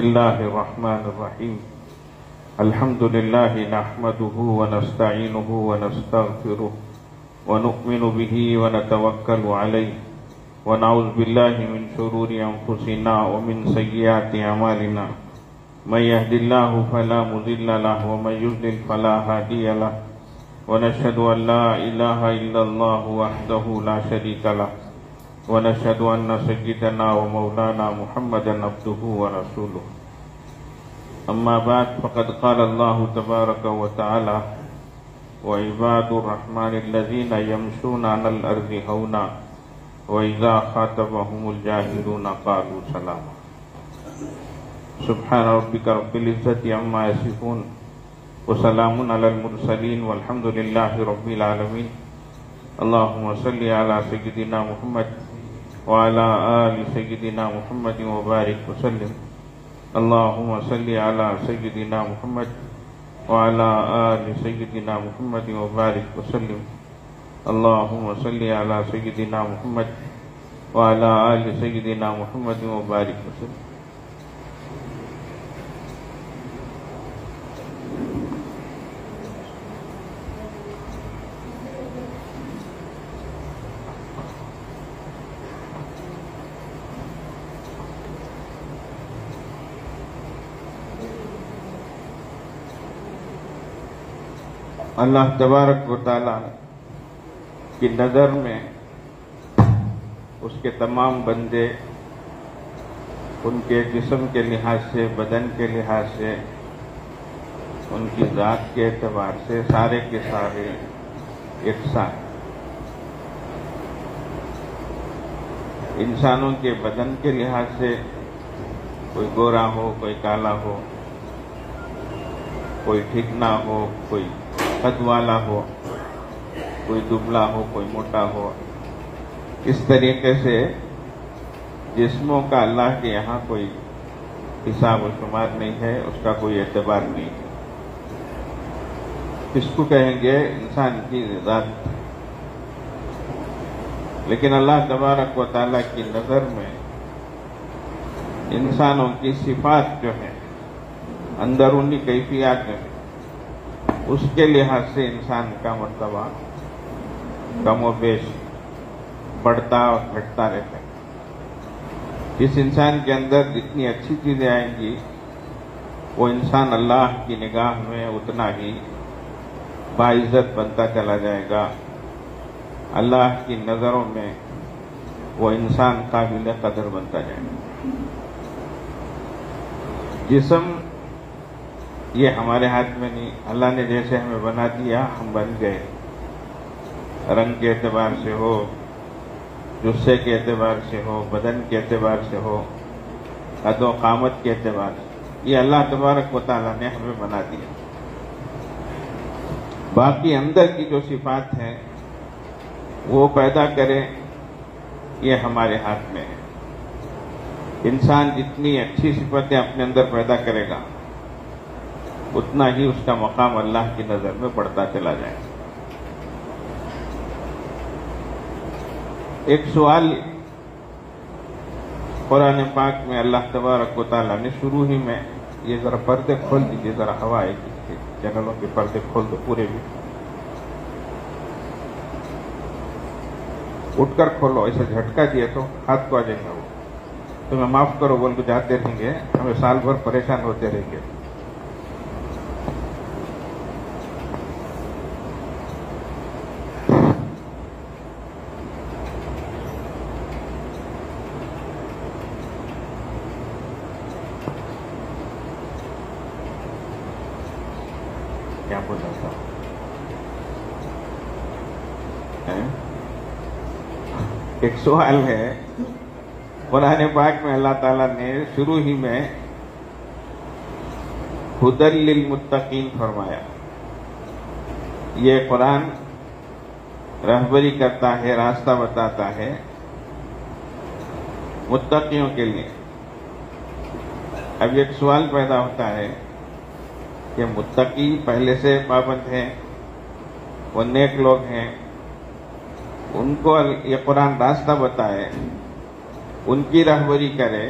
الله الرحمن الرحيم الحمد لله نحمده ونستعينه ونستغفره ونؤمن به ونتوكل عليه ونعوذ بالله من شرور أنفسنا ومن سيئات أعمالنا من يهد الله فلا مضل له ومن يضلل فلا هادي له ونشهد أن لا إله إلا الله وحده لا شريك له ونشهد أن سيدنا ومولانا محمدا عبده ورسوله أما بعد فقد قال الله تبارك وتعالى وعباد الرحمن الذين يمشون على الأرض هونا وإذا خاطبهم الجاهلون قالوا سلاما سبحان ربك رب العزة عما يصفون وسلام على المرسلين والحمد لله رب العالمين اللهم صل على سيدنا محمد وعلى آل سيدنا محمد وبارك وسلم اللهم صل على سيدنا محمد وعلى آل سيدنا محمد وبارك وسلم اللهم صل على سيدنا محمد وعلى آل سيدنا محمد وبارك وسلم. اللہ تبارک و تعالیٰ کی نظر میں اس کے تمام بندے ان کے جسم کے لحاظ سے، بدن کے لحاظ سے، ان کی ذات کے اعتبار سے سارے کے سارے یکساں ہیں. انسانوں کے بدن کے لحاظ سے کوئی گورا ہو، کوئی کالا ہو، کوئی ٹھیکنا ہو، کوئی قد والا ہو، کوئی دبلا ہو، کوئی موٹا ہو. اس طریقے سے جسموں کا اللہ کے یہاں کوئی حساب و شمار نہیں ہے، اس کا کوئی اعتبار نہیں ہے. اس کو کہیں گے انسان کی ذات. لیکن اللہ تبارک و تعالیٰ کی نظر میں انسانوں کی صفات جو ہیں، اندرونی کیفیات جو ہیں، اس کے لحاظ سے انسان کا مرتبہ کم و بیش بڑھتا اور گھٹتا رہتا ہے. جس انسان کے اندر جتنی اچھی چیزیں آئیں گی وہ انسان اللہ کی نگاہ میں اتنا ہی باعزت بنتا چلا جائے گا. اللہ کی نظروں میں وہ انسان قابل قدر بنتا جائے گا. جسم یہ ہمارے ہاتھ میں نہیں. اللہ نے جیسے ہمیں بنا دیا ہم بن گئے. رنگ کے اعتبار سے ہو، جسے کے اعتبار سے ہو، بدن کے اعتبار سے ہو، قد و قامت کے اعتبار سے، یہ اللہ تبارک و تعالیٰ نے ہمیں بنا دیا. باقی اندر کی جو صفات ہیں وہ پیدا کرے، یہ ہمارے ہاتھ میں ہے. انسان جتنی اچھی صفتیں اپنے اندر پیدا کرے گا اتنا ہی اس کا مقام اللہ کی نظر میں بڑھتا چلا جائے. ایک سوال قرآن پاک میں اللہ تبارک و تعالیٰ نے شروع ہی میں، یہ ذرا پردے کھول دیجیے، ذرا ہوا ہے چینلوں کے پردے کھول دو پورے بھی. اٹھ کر کھولو، ایسا جھٹکا دیا تو ہاتھ کو آ جائے گا. وہ تمہیں معاف کرو بول کے جاتے رہیں گے، ہمیں سال بھر پریشان ہوتے رہیں گے. کیا بول رہا تھا؟ ایک سوال ہے. قرآن پاک میں اللہ تعالیٰ نے شروع ہی میں ہدی للمتقین فرمایا. یہ قرآن رہبری کرتا ہے، راستہ بتاتا ہے متقیوں کے لیے. اب ایک سوال پیدا ہوتا ہے کہ متقی پہلے سے پابند ہیں، وہ نیک لوگ ہیں، ان کو یہ قرآن راستہ بتائے، ان کی رہبری کرے،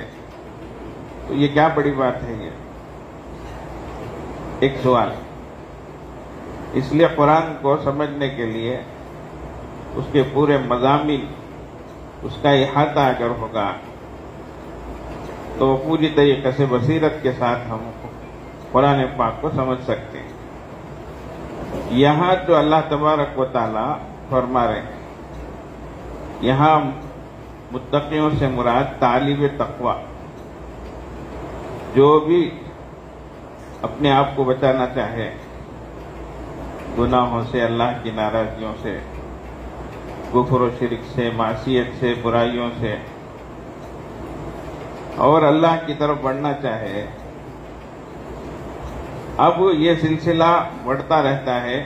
تو یہ کیا بڑی بات ہے یہ؟ ایک سوال. اس لیے قرآن کو سمجھنے کے لیے اس کے پورے مضامین، اس کا احاطہ اگر ہوگا تو پوری طریقے سے بصیرت کے ساتھ ہم قرآن پاک کو سمجھ سکتے ہیں. یہاں جو اللہ تبارک و تعالی فرما رہے ہیں، یہاں متقیوں سے مراد طالب تقوی، جو بھی اپنے آپ کو بچانا چاہے گناہوں سے، اللہ کی ناراضگیوں سے، کفر و شرک سے، معصیت سے، برائیوں سے، اور اللہ کی طرف بڑھنا چاہے. اب یہ سلسلہ بڑھتا رہتا ہے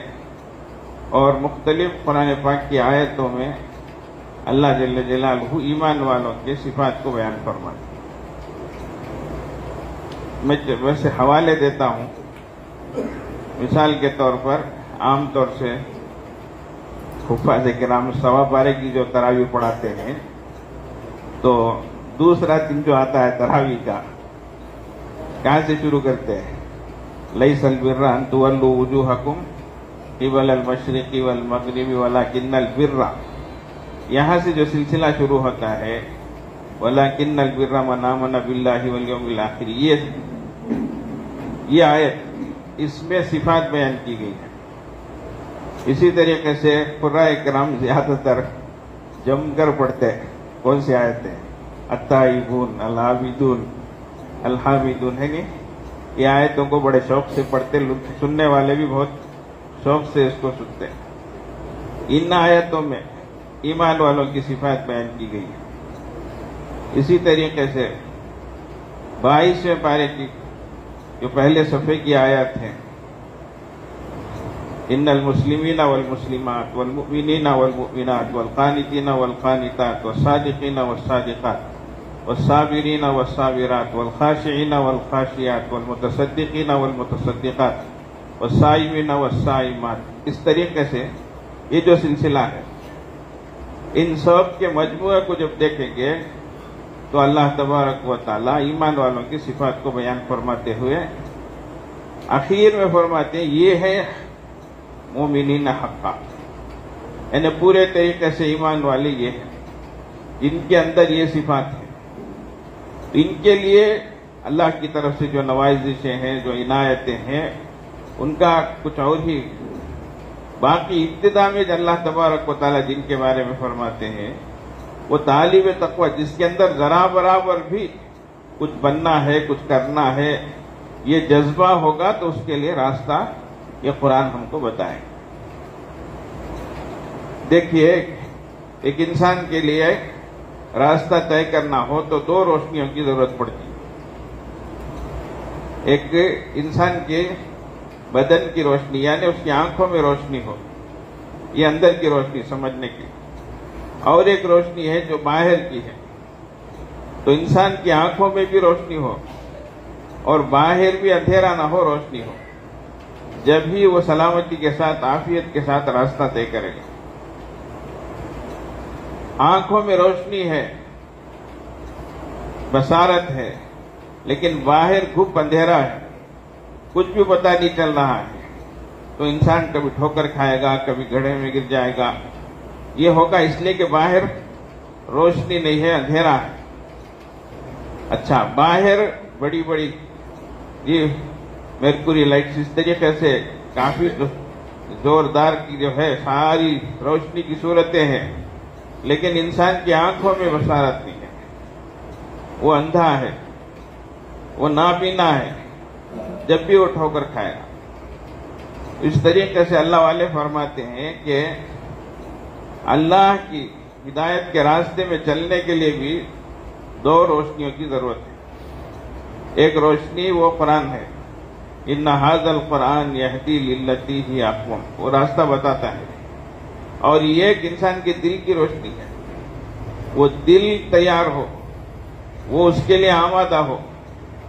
اور مختلف قرآن پاک کی آیتوں میں اللہ جل جلالہ ایمان والوں کے صفات کو بیان فرماتے. میں ویسے حوالے دیتا ہوں. مثال کے طور پر عام طور سے حفاظ کرام سوا پارے کی جو تراویح پڑھاتے ہیں، تو دوسرا دن جو آتا ہے تراویح کا، کہاں سے شروع کرتے ہیں؟ لیس البر ان تولوا وجوہکم قبل المشرق والمغرب ولکن البر. یہاں سے جو سلسلہ شروع ہوتا ہے وَلَكِنَّ الْبِرَّ مَنْ آمَنَ بِاللَّهِ وَالْيَوْمِ الْآخِرِ، یہ آیت اس میں صفات بیان کی گئی ہے. اسی طریقے سے قرآن کرام زیادہ تر جم کر پڑھتے ہیں. کون سی آیتیں؟ التائبون، العابدون، الحامدون، ہے نہیں؟ یہ آیتوں کو بڑے شوق سے پڑھتے، سننے والے بھی بہت شوق سے اس کو سنتے ہیں. ان آیتوں میں ایمان والوں کی صفات بیان کی گئی ہے. اسی طریقے سے 22ویں پارے کی جو پہلے صفحے کی آیات ہیں، ان المسلمین والمسلمات والمؤمنین والمؤمنات والقانتین والقانتات والصادقین والصادقات والصابرین والصابرات والخاشعین والخاشعات والمتصدقین والمتصدقات والصائمین والصائمات. اس طریقے سے یہ جو سلسلہ ہے، ان سب کے مجموعے کو جب دیکھیں گے تو اللہ تبارک و تعالی ایمان والوں کی صفات کو بیان فرماتے ہوئے آخر میں فرماتے ہیں یہ ہے مومنین حقا، یعنی پورے طریقے سے ایمان والے یہ ہیں جن کے اندر یہ صفات ہیں. ان کے لیے اللہ کی طرف سے جو نوازشیں ہیں، جو عنایتیں ہیں، ان کا کچھ اور ہی. باقی ابتدا میں جو اللہ تبارک و تعالی جن کے بارے میں فرماتے ہیں، وہ طالب تقوی جس کے اندر ذرا برابر بھی کچھ بننا ہے، کچھ کرنا ہے، یہ جذبہ ہوگا تو اس کے لیے راستہ یہ قرآن ہم کو بتائے. دیکھیے، ایک انسان کے لیے راستہ طے کرنا ہو تو دو روشنیوں کی ضرورت پڑتی ہے. ایک انسان کے بدن کی روشنی، یعنی اس کی آنکھوں میں روشنی ہو، یہ اندر کی روشنی سمجھنے کی، اور ایک روشنی ہے جو باہر کی ہے. تو انسان کی آنکھوں میں بھی روشنی ہو اور باہر بھی اندھیرا نہ ہو، روشنی ہو، جب ہی وہ سلامتی کے ساتھ، عافیت کے ساتھ راستہ طے کرے گا. آنکھوں میں روشنی ہے، بصارت ہے، لیکن باہر گھپ اندھیرا ہے، کچھ بھی پتہ نہیں چل رہا ہے، تو انسان کبھی ٹھوکر کھائے گا، کبھی گڑھے میں گر جائے گا. یہ ہوگا اس لیے کہ باہر روشنی نہیں ہے، اندھیرا ہے. اچھا، باہر بڑی بڑی یہ مرکوری لائٹس اس طریقے سے کافی زوردار کی جو ہے ساری روشنی کی صورتیں ہیں، لیکن انسان کی آنکھوں میں بصارت نہیں ہے، وہ اندھا ہے، وہ نابینا ہے، جب بھی وہ ٹھوکر کھائے گا. اس طریقے سے اللہ والے فرماتے ہیں کہ اللہ کی ہدایت کے راستے میں چلنے کے لیے بھی دو روشنیوں کی ضرورت ہے. ایک روشنی وہ قرآن ہے، ان ھذا القرآن یہدی للتی ہی اقوم، وہ راستہ بتاتا ہے. اور یہ ایک انسان کے دل کی روشنی ہے، وہ دل تیار ہو، وہ اس کے لیے آمادہ ہو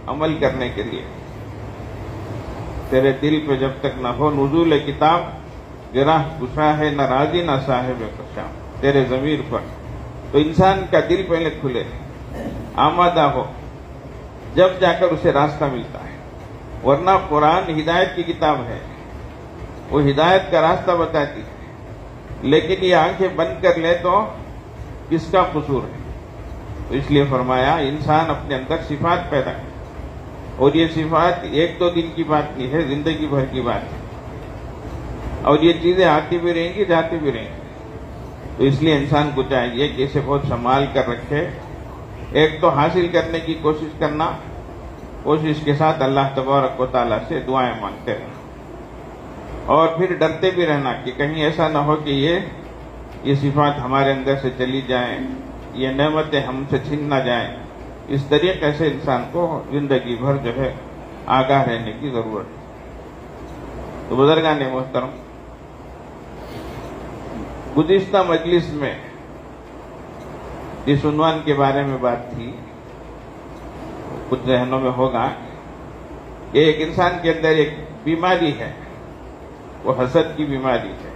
عمل کرنے کے لیے. تیرے دل پہ جب تک نہ ہو نزول کتاب، گراہ گشا ہے نہ راضی نہ صاحب خشام تیرے ضمیر پر، تو انسان کا دل پہلے کھلے، آمادہ ہو. جب جا کر اسے راستہ ملتا ہے، ورنہ قرآن ہدایت کی کتاب ہے، وہ ہدایت کا راستہ بتاتی ہے، لیکن یہ آنکھیں بند کر لے تو کس کا قصور ہے؟ تو اس لیے فرمایا انسان اپنے اندر صفات پیدا کرے، اور یہ صفات ایک دو دن کی بات نہیں ہے، زندگی بھر کی بات ہے، اور یہ چیزیں آتی بھی رہیں گی جاتی بھی رہیں گی۔ تو اس لیے انسان کو چاہیے کہ اسے بہت سنبھال کر رکھے۔ ایک تو حاصل کرنے کی کوشش کرنا، کوشش کے ساتھ اللہ تبارک و تعالیٰ سے دعائیں مانگتے رہنا، اور پھر ڈرتے بھی رہنا کہ کہیں ایسا نہ ہو کہ یہ صفات ہمارے اندر سے چلی جائیں، یہ نعمتیں ہم سے چھن نہ جائیں۔ اس طریقے سے انسان کو زندگی بھر جو ہے آگاہ رہنے کی ضرورت ہے۔ تو بزرگان محترم، گزشتہ مجلس میں جس عنوان کے بارے میں بات تھی، کچھ ذہنوں میں ہوگا کہ ایک انسان کے اندر ایک بیماری ہے، وہ حسد کی بیماری ہے۔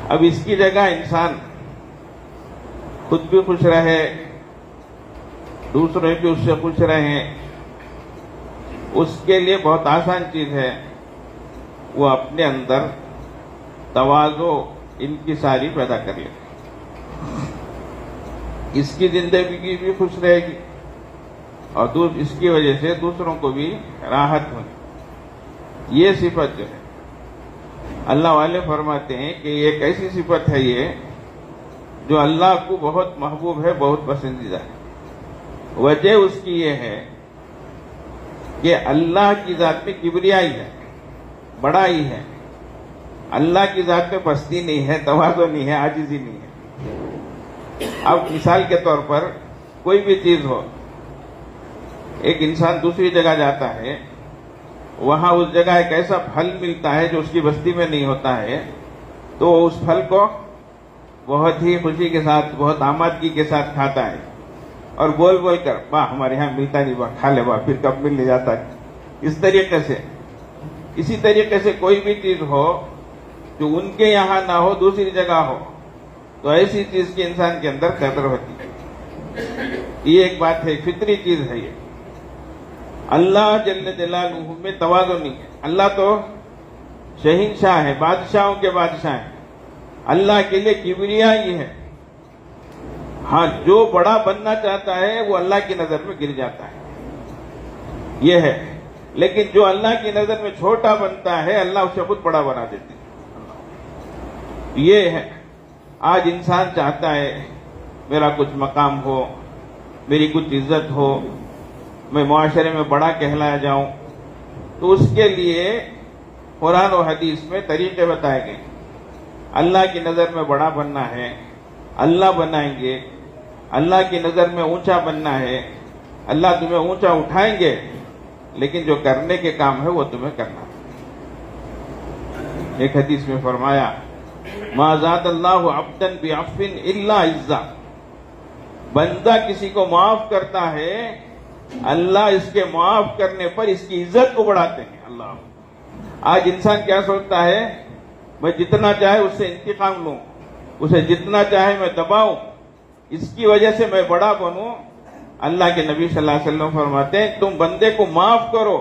اب اس کی جگہ انسان خود بھی خوش رہے، دوسرے بھی اس سے خوش رہیں، اس کے لیے بہت آسان چیز ہے، وہ اپنے اندر تواضع انکساری پیدا کر لے۔ اس کی زندگی بھی خوش رہے گی، اور اس کی وجہ سے دوسروں کو بھی راحت ہوگی۔ یہ صفت جو ہے اللہ والے فرماتے ہیں کہ ایک ایسی صفت ہے یہ جو اللہ کو بہت محبوب ہے، بہت پسندیدہ ہے۔ وجہ اس کی یہ ہے کہ اللہ کی ذات میں کبریائی ہے، بڑائی ہے۔ اللہ کی ذات میں پستی نہیں ہے، تواضع نہیں ہے، عاجزی نہیں ہے۔ اب مثال کے طور پر کوئی بھی چیز ہو، ایک انسان دوسری جگہ جاتا ہے، وہاں اس جگہ ایک ایسا پھل ملتا ہے جو اس کی بستی میں نہیں ہوتا ہے، تو وہ اس پھل کو بہت ہی خوشی کے ساتھ، بہت آمادگی کے ساتھ کھاتا ہے، اور بول بول کر واہ ہمارے یہاں ملتا نہیں، واہ کھا لے، واہ پھر کب ملنے جاتا ہے۔ اس طریقے سے، اسی طریقے سے کوئی بھی چیز ہو جو ان کے یہاں نہ ہو، دوسری جگہ ہو، تو ایسی چیز کی انسان کے اندر قدر ہوتی ہے۔ یہ ایک بات ہے، فطری چیز ہے یہ۔ اللہ جل جلالہ میں تواضع نہیں ہے۔ اللہ تو شہنشاہ ہے، بادشاہوں کے بادشاہ ہیں، اللہ کے لیے کبریائی ہے۔ ہاں، جو بڑا بننا چاہتا ہے وہ اللہ کی نظر میں گر جاتا ہے، یہ ہے۔ لیکن جو اللہ کی نظر میں چھوٹا بنتا ہے، اللہ اسے خود بڑا بنا دیتے ہیں۔ یہ ہے، آج انسان چاہتا ہے میرا کچھ مقام ہو، میری کچھ عزت ہو، میں معاشرے میں بڑا کہلایا جاؤں، تو اس کے لیے قرآن و حدیث میں طریقے بتائے گئے۔ اللہ کی نظر میں بڑا بننا ہے، اللہ بنائیں گے، اللہ کی نظر میں اونچا بننا ہے، اللہ تمہیں اونچا اٹھائیں گے، لیکن جو کرنے کے کام ہے وہ تمہیں کرنا ہے۔ ایک حدیث میں فرمایا ما زاد اللہ عبدا بعفو الا عزا، بندہ کسی کو معاف کرتا ہے، اللہ اس کے معاف کرنے پر اس کی عزت کو بڑھاتے ہیں۔ اللہ، آج انسان کیا سوچتا ہے، میں جتنا چاہے اس سے انتقام لوں، اسے جتنا چاہے میں دباؤں، اس کی وجہ سے میں بڑا بنوں۔ اللہ کے نبی صلی اللہ علیہ وسلم فرماتے ہیں تم بندے کو معاف کرو،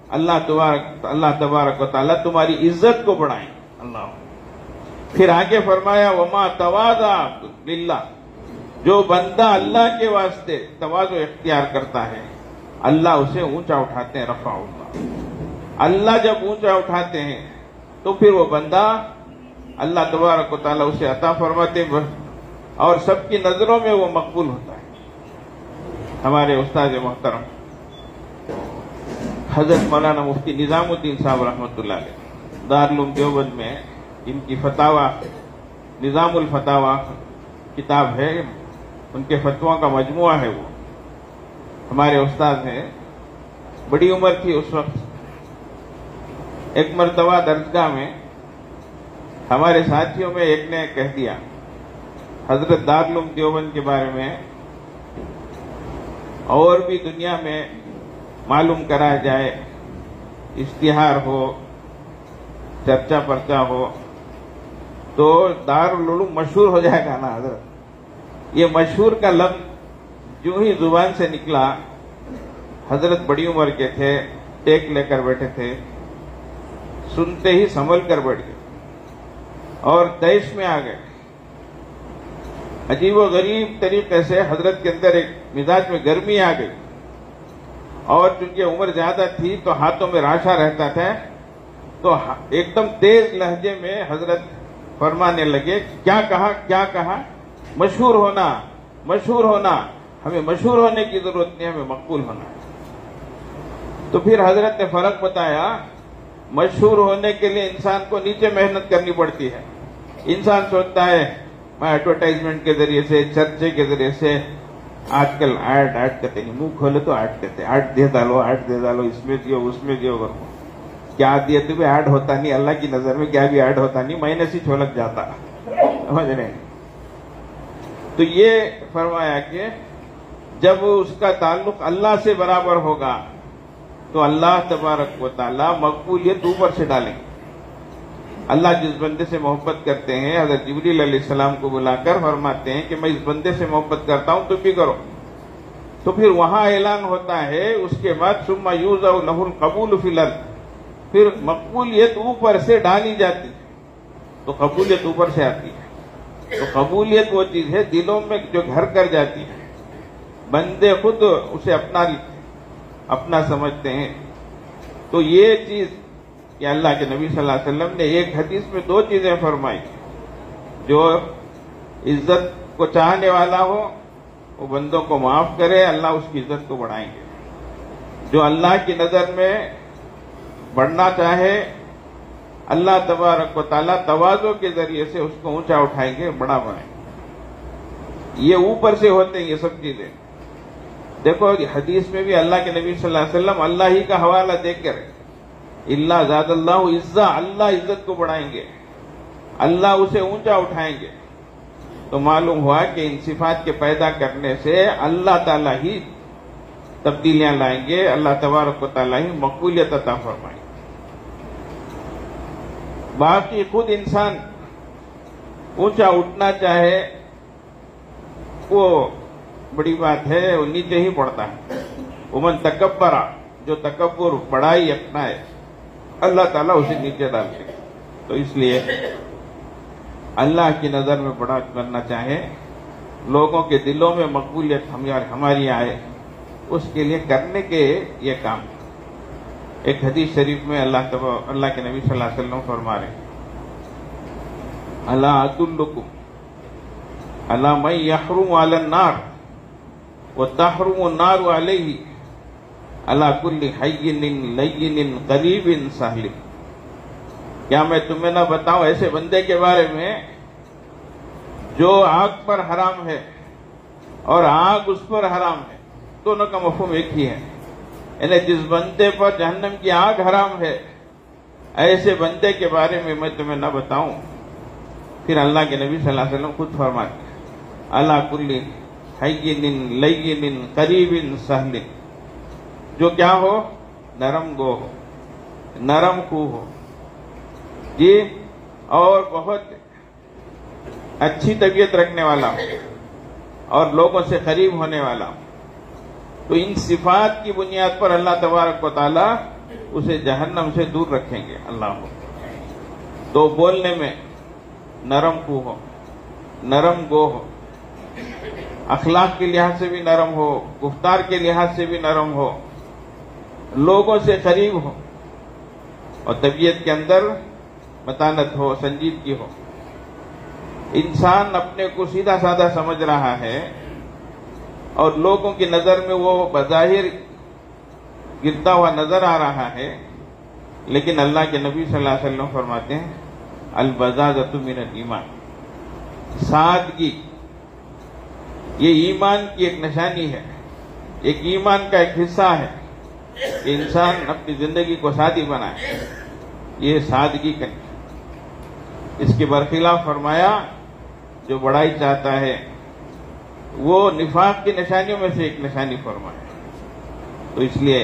اللہ تبارک و تعالیٰ تمہاری عزت کو بڑھائیں۔ اللہ، پھر آگے فرمایا وما تواضع للہ، جو بندہ اللہ کے واسطے تواضع اختیار کرتا ہے، اللہ اسے اونچا اٹھاتے ہیں، رفع اللہ۔ اللہ جب اونچا اٹھاتے ہیں تو پھر وہ بندہ اللہ تبارک و تعالیٰ اسے عطا فرماتے ہیں، اور سب کی نظروں میں وہ مقبول ہوتا ہے۔ ہمارے استاد محترم حضرت مولانا مفتی نظام الدین صاحب رحمۃ اللہ علیہ دارالعلوم دیوبند میں ان کی فتاوا، نظام الفتاوا کتاب ہے، ان کے فتووں کا مجموعہ ہے، وہ ہمارے استاد ہیں، بڑی عمر تھی اس وقت۔ ایک مرتبہ درسگاہ میں ہمارے ساتھیوں میں ایک نے کہہ دیا حضرت دارالعلوم دیوبند کے بارے میں اور بھی دنیا میں معلوم کرایا جائے، اشتہار ہو، چرچا پرچا ہو، تو دارالعلوم مشہور ہو جائے گا نا حضرت۔ یہ مشہور کا لفظ جو ہی زبان سے نکلا، حضرت بڑی عمر کے تھے، ٹیک لے کر بیٹھے تھے، سنتے ہی سنبھل کر بیٹھ گئے اور طیش میں آ گئے. عجیب و غریب طریقے سے حضرت کے اندر ایک مزاج میں گرمی آ گئی، اور چونکہ عمر زیادہ تھی تو ہاتھوں میں راشا رہتا تھا، تو ایک دم تیز لہجے میں حضرت فرمانے لگے، کیا کہا؟ مشہور ہونا، ہمیں مشہور ہونے کی ضرورت نہیں، ہمیں مقبول ہونا ہے. تو پھر حضرت نے فرق بتایا، مشہور ہونے کے لیے انسان کو نیچے محنت کرنی پڑتی ہے. انسان سوچتا ہے میں ایڈورٹائزمنٹ کے ذریعے سے، چرچے کے ذریعے سے، آج کل ایڈ کہتے ہیں، منہ کھولے تو ایڈ کہتے ہیں، ایڈ دے ڈالو، اس میں دیو اس میں دیو. کیا دیے تمہیں؟ ایڈ ہوتا نہیں، اللہ کی نظر میں کیا بھی ایڈ ہوتا نہیں، مہینے سے چھولک جاتا. سمجھ رہے ہیں؟ تو یہ فرمایا کہ جب اس کا تعلق اللہ سے برابر ہوگا تو اللہ تبارک و تعالی مقبولیت اوپر سے ڈالیں گے. اللہ جس بندے سے محبت کرتے ہیں، حضرت جبریل علیہ السلام کو بلا کر فرماتے ہیں کہ میں اس بندے سے محبت کرتا ہوں، تم بھی کرو. تو پھر وہاں اعلان ہوتا ہے، اس کے بعد ثم یوضع لہ القبول فی الارض، پھر مقبولیت اوپر سے ڈالی جاتی ہے. تو قبولیت اوپر سے آتی ہے. تو قبولیت وہ چیز ہے دلوں میں جو گھر کر جاتی ہے، بندے خود اسے اپنا سمجھتے ہیں. تو یہ چیز کہ اللہ کے نبی صلی اللہ علیہ وسلم نے ایک حدیث میں دو چیزیں فرمائی، جو عزت کو چاہنے والا ہو وہ بندوں کو معاف کرے، اللہ اس کی عزت کو بڑھائیں گے. جو اللہ کی نظر میں بڑھنا چاہے، اللہ تبارک و تعالیٰ تواضع کے ذریعے سے اس کو اونچا اٹھائیں گے، بڑا بنائیں گے. یہ اوپر سے ہوتے ہیں یہ سب چیزیں. دیکھو حدیث میں بھی اللہ کے نبی صلی اللہ علیہ وسلم اللہ ہی کا حوالہ دے کر، اللہ زاد اللہ عزا، اللہ عزت کو بڑھائیں گے، اللہ اسے اونچا اٹھائیں گے. تو معلوم ہوا کہ ان صفات کے پیدا کرنے سے اللہ تعالیٰ ہی تبدیلیاں لائیں گے، اللہ تبارک و تعالیٰ ہی مقبولیت عطا فرمائیں گے. باقی خود انسان اونچا اٹھنا چاہے وہ بڑی بات ہے، وہ نیچے ہی پڑتا ہے. ومن تکبر، جو تکبر بڑائی اپنا ہے، اللہ تعالیٰ اسے نیچے ڈالتے ہیں. تو اس لیے اللہ کی نظر میں بڑا کرنا چاہے، لوگوں کے دلوں میں مقبولیت ہماری آئے، اس کے لیے کرنے کے یہ کام. ایک حدیث شریف میں اللہ کے نبی صلی اللہ علیہ وسلم فرما رہے ہیں، الا ادلکم الا من یحرم علی النار وتحرم النار علیہ علی کل حی لین قریب سہل. کیا میں تمہیں نہ بتاؤں ایسے بندے کے بارے میں جو آگ پر حرام ہے اور آگ اس پر حرام ہے؟ دونوں کا مفہوم ایک ہی ہے. یعنی جس بندے پر جہنم کی آگ حرام ہے، ایسے بندے کے بارے میں تمہیں نہ بتاؤں؟ پھر اللہ کے نبی صلی اللہ علیہ وسلم خود فرماتے ہیں، علی کل حی لین قریب سہل، جو کیا ہو؟ نرم گو ہو، نرم خو ہو جی، اور بہت اچھی طبیعت رکھنے والا ہو اور لوگوں سے قریب ہونے والا ہو. تو ان صفات کی بنیاد پر اللہ تبارک و تعالی اسے جہنم سے دور رکھیں گے. اللہ ہو تو بولنے میں نرم خو ہو، نرم گو ہو، اخلاق کے لحاظ سے بھی نرم ہو، گفتار کے لحاظ سے بھی نرم ہو، لوگوں سے قریب ہو، اور طبیعت کے اندر متانت ہو، سنجیدگی ہو. انسان اپنے کو سیدھا سادہ سمجھ رہا ہے اور لوگوں کی نظر میں وہ بظاہر گرتا ہوا نظر آ رہا ہے، لیکن اللہ کے نبی صلی اللہ علیہ وسلم فرماتے ہیں البذاذۃ من الایمان، سادگی یہ ایمان کی ایک نشانی ہے، ایک ایمان کا ایک حصہ ہے کہ انسان اپنی زندگی کو سادی بنائے. یہ سادگی کا، اس کے برخلاف فرمایا جو بڑائی چاہتا ہے وہ نفاق کی نشانیوں میں سے ایک نشانی فرمایا. تو اس لیے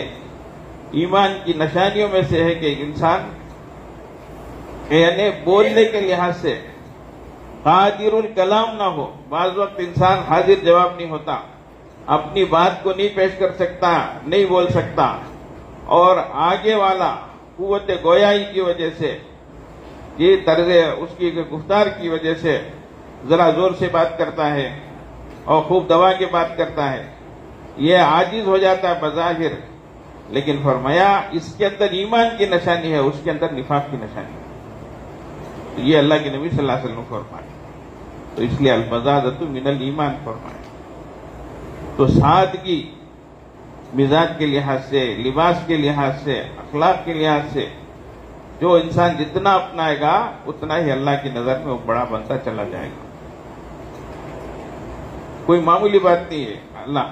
ایمان کی نشانیوں میں سے ہے کہ انسان یعنی بولنے کے لحاظ سے قادر الکلام نہ ہو. بعض وقت انسان حاضر جواب نہیں ہوتا، اپنی بات کو نہیں پیش کر سکتا، نہیں بول سکتا، اور آگے والا قوت گویائی کی وجہ سے، یہ طرز اس کی گفتار کی وجہ سے ذرا زور سے بات کرتا ہے اور خوب دبا کے بات کرتا ہے، یہ عاجز ہو جاتا ہے بظاہر، لیکن فرمایا اس کے اندر ایمان کی نشانی ہے، اس کے اندر نفاق کی نشانی ہے۔ تو یہ اللہ کے نبی صلی اللہ علیہ وسلم فرمائے، تو اس لیے البذاذۃ من الایمان فرمائے۔ تو سادگی مزاج کے لحاظ سے، لباس کے لحاظ سے، اخلاق کے لحاظ سے جو انسان جتنا اپنائے گا اتنا ہی اللہ کی نظر میں وہ بڑا بنتا چلا جائے گا۔ کوئی معمولی بات نہیں ہے۔ اللہ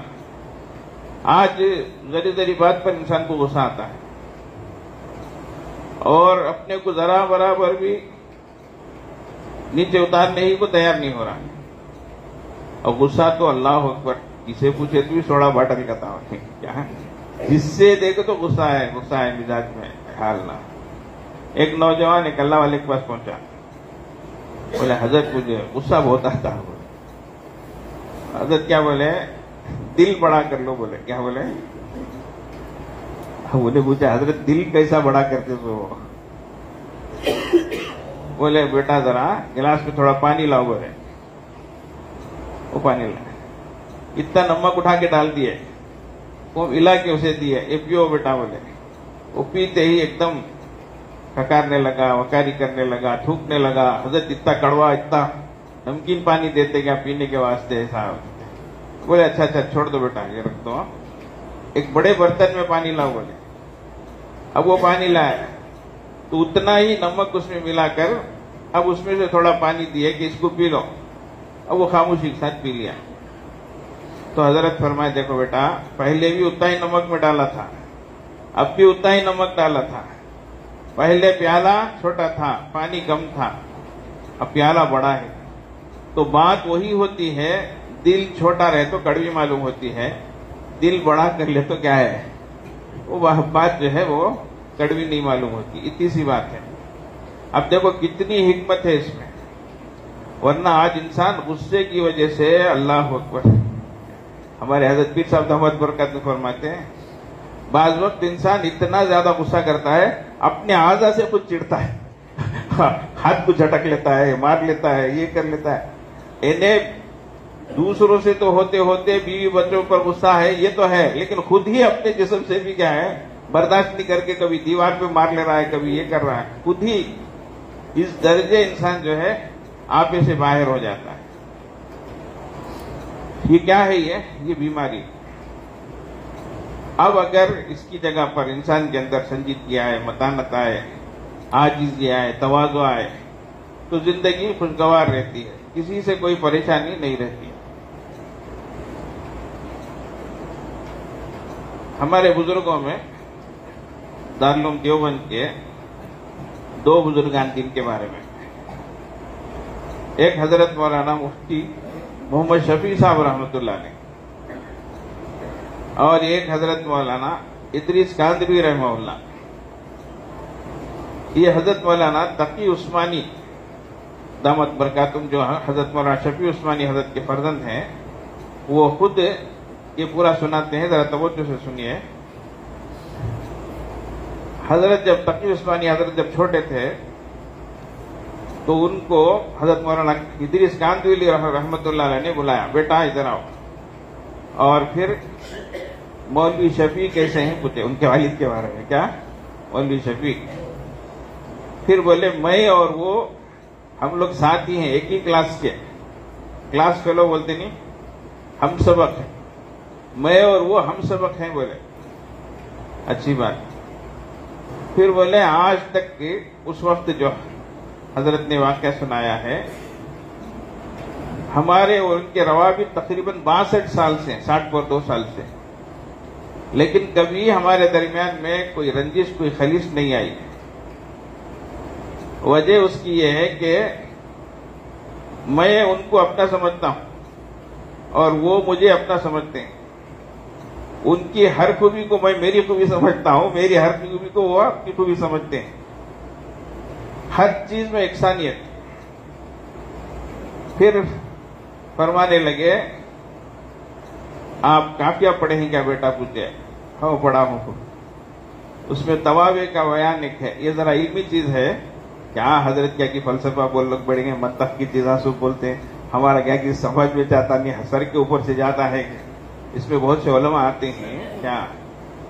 آج ذری ذری بات پر انسان کو غصہ آتا ہے اور اپنے کو ذرا برابر بھی نیچے اتارنے ہی کو تیار نہیں ہو رہا، اور غصہ تو اللہ اکبر، کسے پوچھے تو بھی سوڑا باٹل کا تھا، کیا ہے جس سے دیکھو تو غصہ ہے مزاج میں حال نہ۔ ایک نوجوان ایک اللہ والے کے پاس پہنچا، بولے حضرت مجھے غصہ بہت آتا ہے۔ حضرت کیا بولے؟ دل بڑا کر لو۔ بولے کیا بولے؟ بولے پوچھا حضرت دل کیسا بڑا کرتے سو؟ بولے بیٹا ذرا گلاس میں تھوڑا پانی لاؤ۔ بولے وہ پانی لا، اتنا نمک اٹھا کے ڈال دیے، وہ ملا کے اسے دیے، یہ پیو بیٹا۔ بولے وہ پیتے ہی ایک دم پھکارنے لگا، وکاری کرنے لگا، تھوکنے لگا۔ حضرت اتنا کڑوا، اتنا نمکین پانی دیتے کیا پینے کے واسطے صاحب؟ بولے اچھا چھوڑ دو بیٹا، یہ رکھ دو، ایک بڑے برتن میں پانی لاؤ۔ بولے اب وہ پانی لایا تو اتنا ہی نمک اس میں ملا کر اب اس میں سے تھوڑا پانی دیے کہ اس کو پی لو۔ اب وہ خاموشی کے ساتھ پی لیا۔ تو حضرت فرمائے دیکھو بیٹا، پہلے بھی اتنا ہی نمک میں ڈالا تھا، اب بھی اتنا ہی نمک ڈالا تھا۔ پہلے پیالہ چھوٹا تھا، پانی کم تھا، اب پیالہ بڑا ہے۔ تو بات وہی ہوتی ہے، دل چھوٹا رہے تو کڑوی معلوم ہوتی ہے، دل بڑا کر لے تو کیا ہے، وہ بات جو ہے وہ کڑوی نہیں معلوم ہوتی۔ اتنی سی بات ہے۔ اب دیکھو کتنی حکمت ہے اس میں، ورنہ آج انسان غصے کی وجہ سے، اللہ اکبر، ہمارے حضرت پیر صاحب دامت برکات فرماتے ہیں بعض وقت انسان اتنا زیادہ غصہ کرتا ہے اپنے اعضاء سے خود چڑھتا ہے، ہاتھ کو جھٹک لیتا ہے، مار لیتا ہے، یہ کر لیتا ہے۔ انہیں دوسروں سے تو ہوتے ہوتے بیوی بچوں پر غصہ ہے، یہ تو ہے، لیکن خود ہی اپنے جسم سے بھی کیا ہے، برداشت نہیں کر کے کبھی دیوار پہ مار لے رہا ہے، کبھی یہ کر رہا ہے، خود ہی اس درجے انسان جو ہے آپے سے باہر ہو جاتا ہے۔ یہ کیا ہے؟ یہ بیماری۔ اب اگر اس کی جگہ پر انسان کے اندر سنجیدگی آئے، متانت آئے، عاجزی آئے، تواضع آئے، تو زندگی خوشگوار رہتی ہے، کسی سے کوئی پریشانی نہیں رہتی۔ ہمارے بزرگوں میں دارالعلوم دیوبند کے دو بزرگان دین کے بارے میں، ایک حضرت مولانا مفتی محمد شفیع صاحب رحمۃ اللہ علیہ، اور ایک حضرت مولانا ادریس کاندھوی رحمہ اللہ۔ یہ حضرت مولانا تقی عثمانی دامت برکاتہم، جو حضرت مولانا شفیع عثمانی حضرت کے فرزند ہیں، وہ خود یہ پورا سناتے ہیں، ذرا توجہ سے سنیے۔ حضرت جب تقی عثمانی حضرت جب چھوٹے تھے تو ان کو حضرت مولانا ادریس کاندھوی رحمۃ اللہ علیہ نے بلایا، بیٹا ادھر آؤ، اور پھر مولوی شفیع کیسے ہیں پوچھے ان کے والد کے بارے میں، کیا مولوی شفیع؟ پھر بولے میں اور وہ ہم لوگ ساتھ ہی ہیں، ایک ہی کلاس کے، کلاس فیلو بولتے نہیں، ہم سبق ہیں، میں اور وہ ہم سبق ہیں۔ بولے اچھی بات۔ پھر بولے آج تک کہ اس وقت جو حضرت نے واقعہ سنایا ہے، ہمارے اور ان کے روابط تقریباً 62 سال سے، 62 سال سے، لیکن کبھی ہمارے درمیان میں کوئی رنجش، کوئی خلیش نہیں آئی۔ وجہ اس کی یہ ہے کہ میں ان کو اپنا سمجھتا ہوں اور وہ مجھے اپنا سمجھتے ہیں، ان کی ہر خوبی کو میں میری خوبی سمجھتا ہوں، میری ہر خوبی کو وہ اپنی خوبی سمجھتے ہیں، ہر چیز میں یکسانیت۔ پھر فرمانے لگے آپ کافیہ پڑھے ہیں کیا بیٹا؟ پوچھے. ہاں پڑھا ہوں. اس میں توابع کا بیان ایک ہے. یہ ذرا علمی چیز ہے. کیا حضرت کیا کہ فلسفہ بول لوگ بڑھیں گے، منطق کی چیزاں سب بولتے ہیں. ہمارا کیا کہ سمجھ میں جاتا نہیں، سر کے اوپر سے جاتا ہے. اس میں بہت سے علماء آتے ہیں. کیا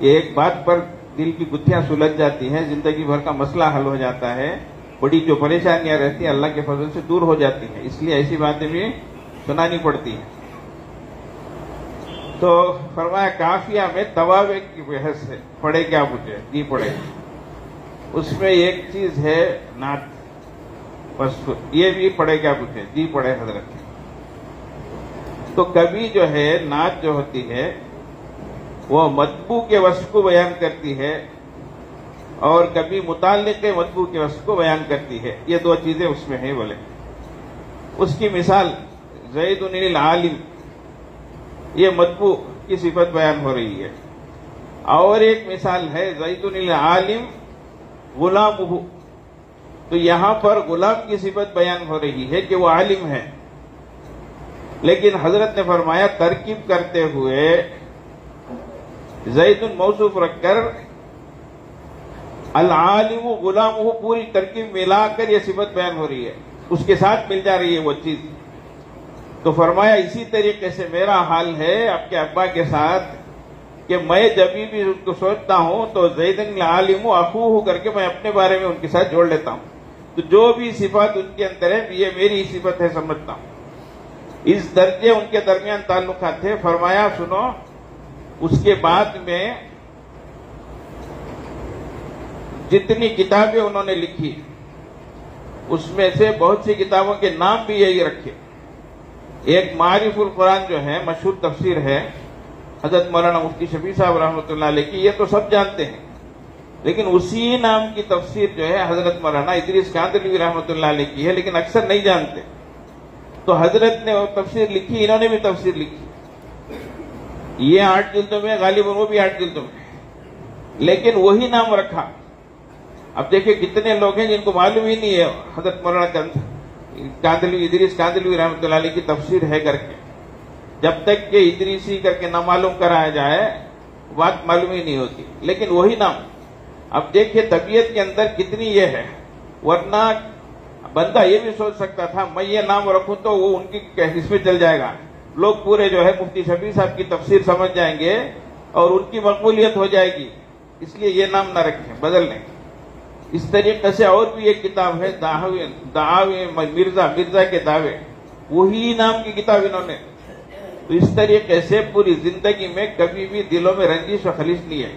ایک بات پر دل کی گتھیاں سلجھ جاتی ہیں، زندگی بھر کا مسئلہ حل ہو جاتا ہے. بڑی جو پریشانیاں رہتی ہیں اللہ کے فضل سے دور ہو جاتی ہیں. اس لیے ایسی باتیں بھی سنانی پڑتی ہیں. تو فرمایا کافیہ میں توابع کی بحث ہے. پڑھے کیا پوچھے؟ جی پڑھے. اس میں ایک چیز ہے نعت. بس یہ بھی پڑھے کیا پوچھے؟ جی پڑھے حضرت. تو کبھی جو ہے نعت جو ہوتی ہے وہ مطبوع کے وصف کو بیان کرتی ہے اور کبھی متعلق مطبوع کے وصف کو بیان کرتی ہے. یہ دو چیزیں اس میں ہیں. بولے اس کی مثال زید العالم، یہ مطبوع کی صفت بیان ہو رہی ہے. اور ایک مثال ہے زید العالم غلامہ، تو یہاں پر غلام کی صفت بیان ہو رہی ہے کہ وہ عالم ہے. لیکن حضرت نے فرمایا ترکیب کرتے ہوئے زید موصوف رکھ کر العالم غلامہ پوری ترکیب ملا کر یہ صفت بیان ہو رہی ہے، اس کے ساتھ مل جا رہی ہے وہ چیز. تو فرمایا اسی طریقے سے میرا حال ہے آپ کے ابا کے ساتھ کہ میں جب بھی ان کو سوچتا ہوں تو زید العالم اخوہ کر کے میں اپنے بارے میں ان کے ساتھ جوڑ لیتا ہوں. تو جو بھی صفات ان کے اندر ہے یہ میری صفت ہے سمجھتا ہوں. اس درجے ان کے درمیان تعلقات تھے. فرمایا سنو، اس کے بعد میں جتنی کتابیں انہوں نے لکھی اس میں سے بہت سی کتابوں کے نام بھی یہی رکھے. ایک معارف القرآن جو ہے مشہور تفسیر ہے حضرت مولانا مفتی شفیع صاحب رحمۃ اللہ علیہ کی، یہ تو سب جانتے ہیں. لیکن اسی نام کی تفسیر جو ہے حضرت مولانا ادریس کاندھلوی رحمۃ اللہ علیہ کی ہے، لیکن اکثر نہیں جانتے. تو حضرت نے وہ تفسیر لکھی، انہوں نے بھی تفسیر لکھی. یہ 8 جلدوں میں، غالباً وہ بھی 8 جلدوں میں، لیکن وہی نام رکھا. اب دیکھیں کتنے لوگ ہیں جن کو معلوم ہی نہیں ہے حضرت مولانا کاندھلوی ادریس کاندھلوی رحمۃ اللہ علیہ کی تفسیر ہے کر کے. جب تک کہ ادریسی کر کے نہ معلوم کرایا جائے بات معلوم ہی نہیں ہوتی. لیکن وہی نام. اب دیکھیے طبیعت کے اندر کتنی یہ ہے، ورنہ بندہ یہ بھی سوچ سکتا تھا میں یہ نام رکھوں تو وہ ان کی اس میں چل جائے گا، لوگ پورے جو ہے مفتی شفیع صاحب کی تفسیر سمجھ جائیں گے اور ان کی مقبولیت ہو جائے گی، اس لیے یہ نام نہ رکھیں، بدل لیں. اس طریقے سے اور بھی ایک کتاب ہے دعاوے مرزا کے دعوے، وہی نام کی کتاب انہوں نے. تو اس طریقے سے پوری زندگی میں کبھی بھی دلوں میں رنجش و خلیش نہیں ہے.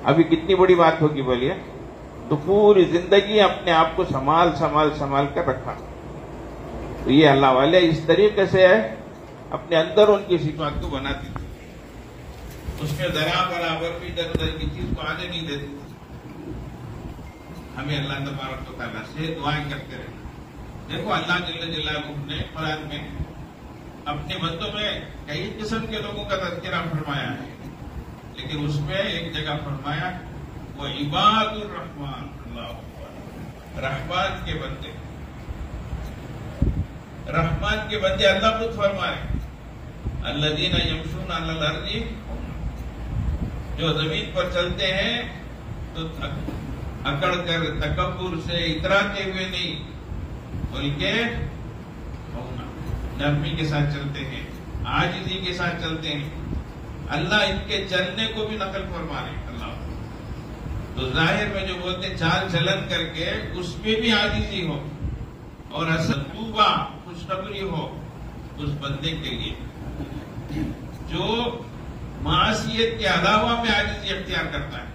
ابھی کتنی بڑی بات ہوگی بولیے. تو پوری زندگی اپنے آپ کو سنبھال کر رکھا. تو یہ اللہ والے اس طریقے سے اپنے اندر ان کی صفات کو بناتے تھے. اس میں ذرا برابر بھی ادھر ادھر کی چیز کو آنے نہیں دیتے. ہمیں اللہ تبارک و تعالیٰ سے دعائیں کرتے رہے. دیکھو اللہ جل جلالہ نے قرآن میں اپنے بندوں میں کئی قسم کے لوگوں کا تذکرہ فرمایا ہے، لیکن اس میں ایک جگہ فرمایا وہ عباد الرحمن، اللہ اکبر، رحمان کے بندے. رحمان کے بندے اللہ خود فرمائے الذین یمشون علی الارض، جو زمین پر چلتے ہیں تو اکڑ کر تکبر سے اتراتے ہوئے نہیں بلکہ نرمی کے ساتھ چلتے ہیں، عاجزی کے ساتھ چلتے ہیں. اللہ ان کے چلنے کو بھی نقل فرما رہے ہیں. اللہ تو ظاہر میں جو بولتے ہیں چال چلن کر کے اس میں بھی عاجزی ہو اور توبہ خوشخبری ہو اس بندے کے لیے جو معصیت کے علاوہ میں عاجزی اختیار کرتا ہے.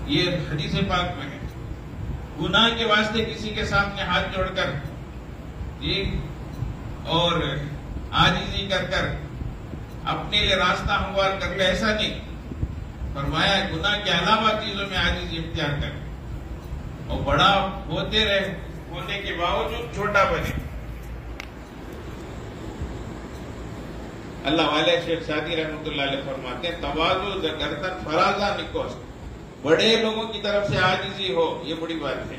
یہ حدیث پاک میں ہے. گناہ کے واسطے کسی کے سامنے ہاتھ جوڑ کر اور عاجزی کر کر اپنے لیے راستہ ہموار کر لے، ایسا نہیں. فرمایا گناہ کے علاوہ چیزوں میں عاجزی اختیار کر اور بڑا ہوتے رہے، ہونے کے باوجود چھوٹا بنے. اللہ والے شیخ سعدی رحمۃ اللہ علیہ فرماتے ہیں تواضع ذکرتن فرازہ نکوست، بڑے لوگوں کی طرف سے عاجزی ہو یہ بڑی بات ہے.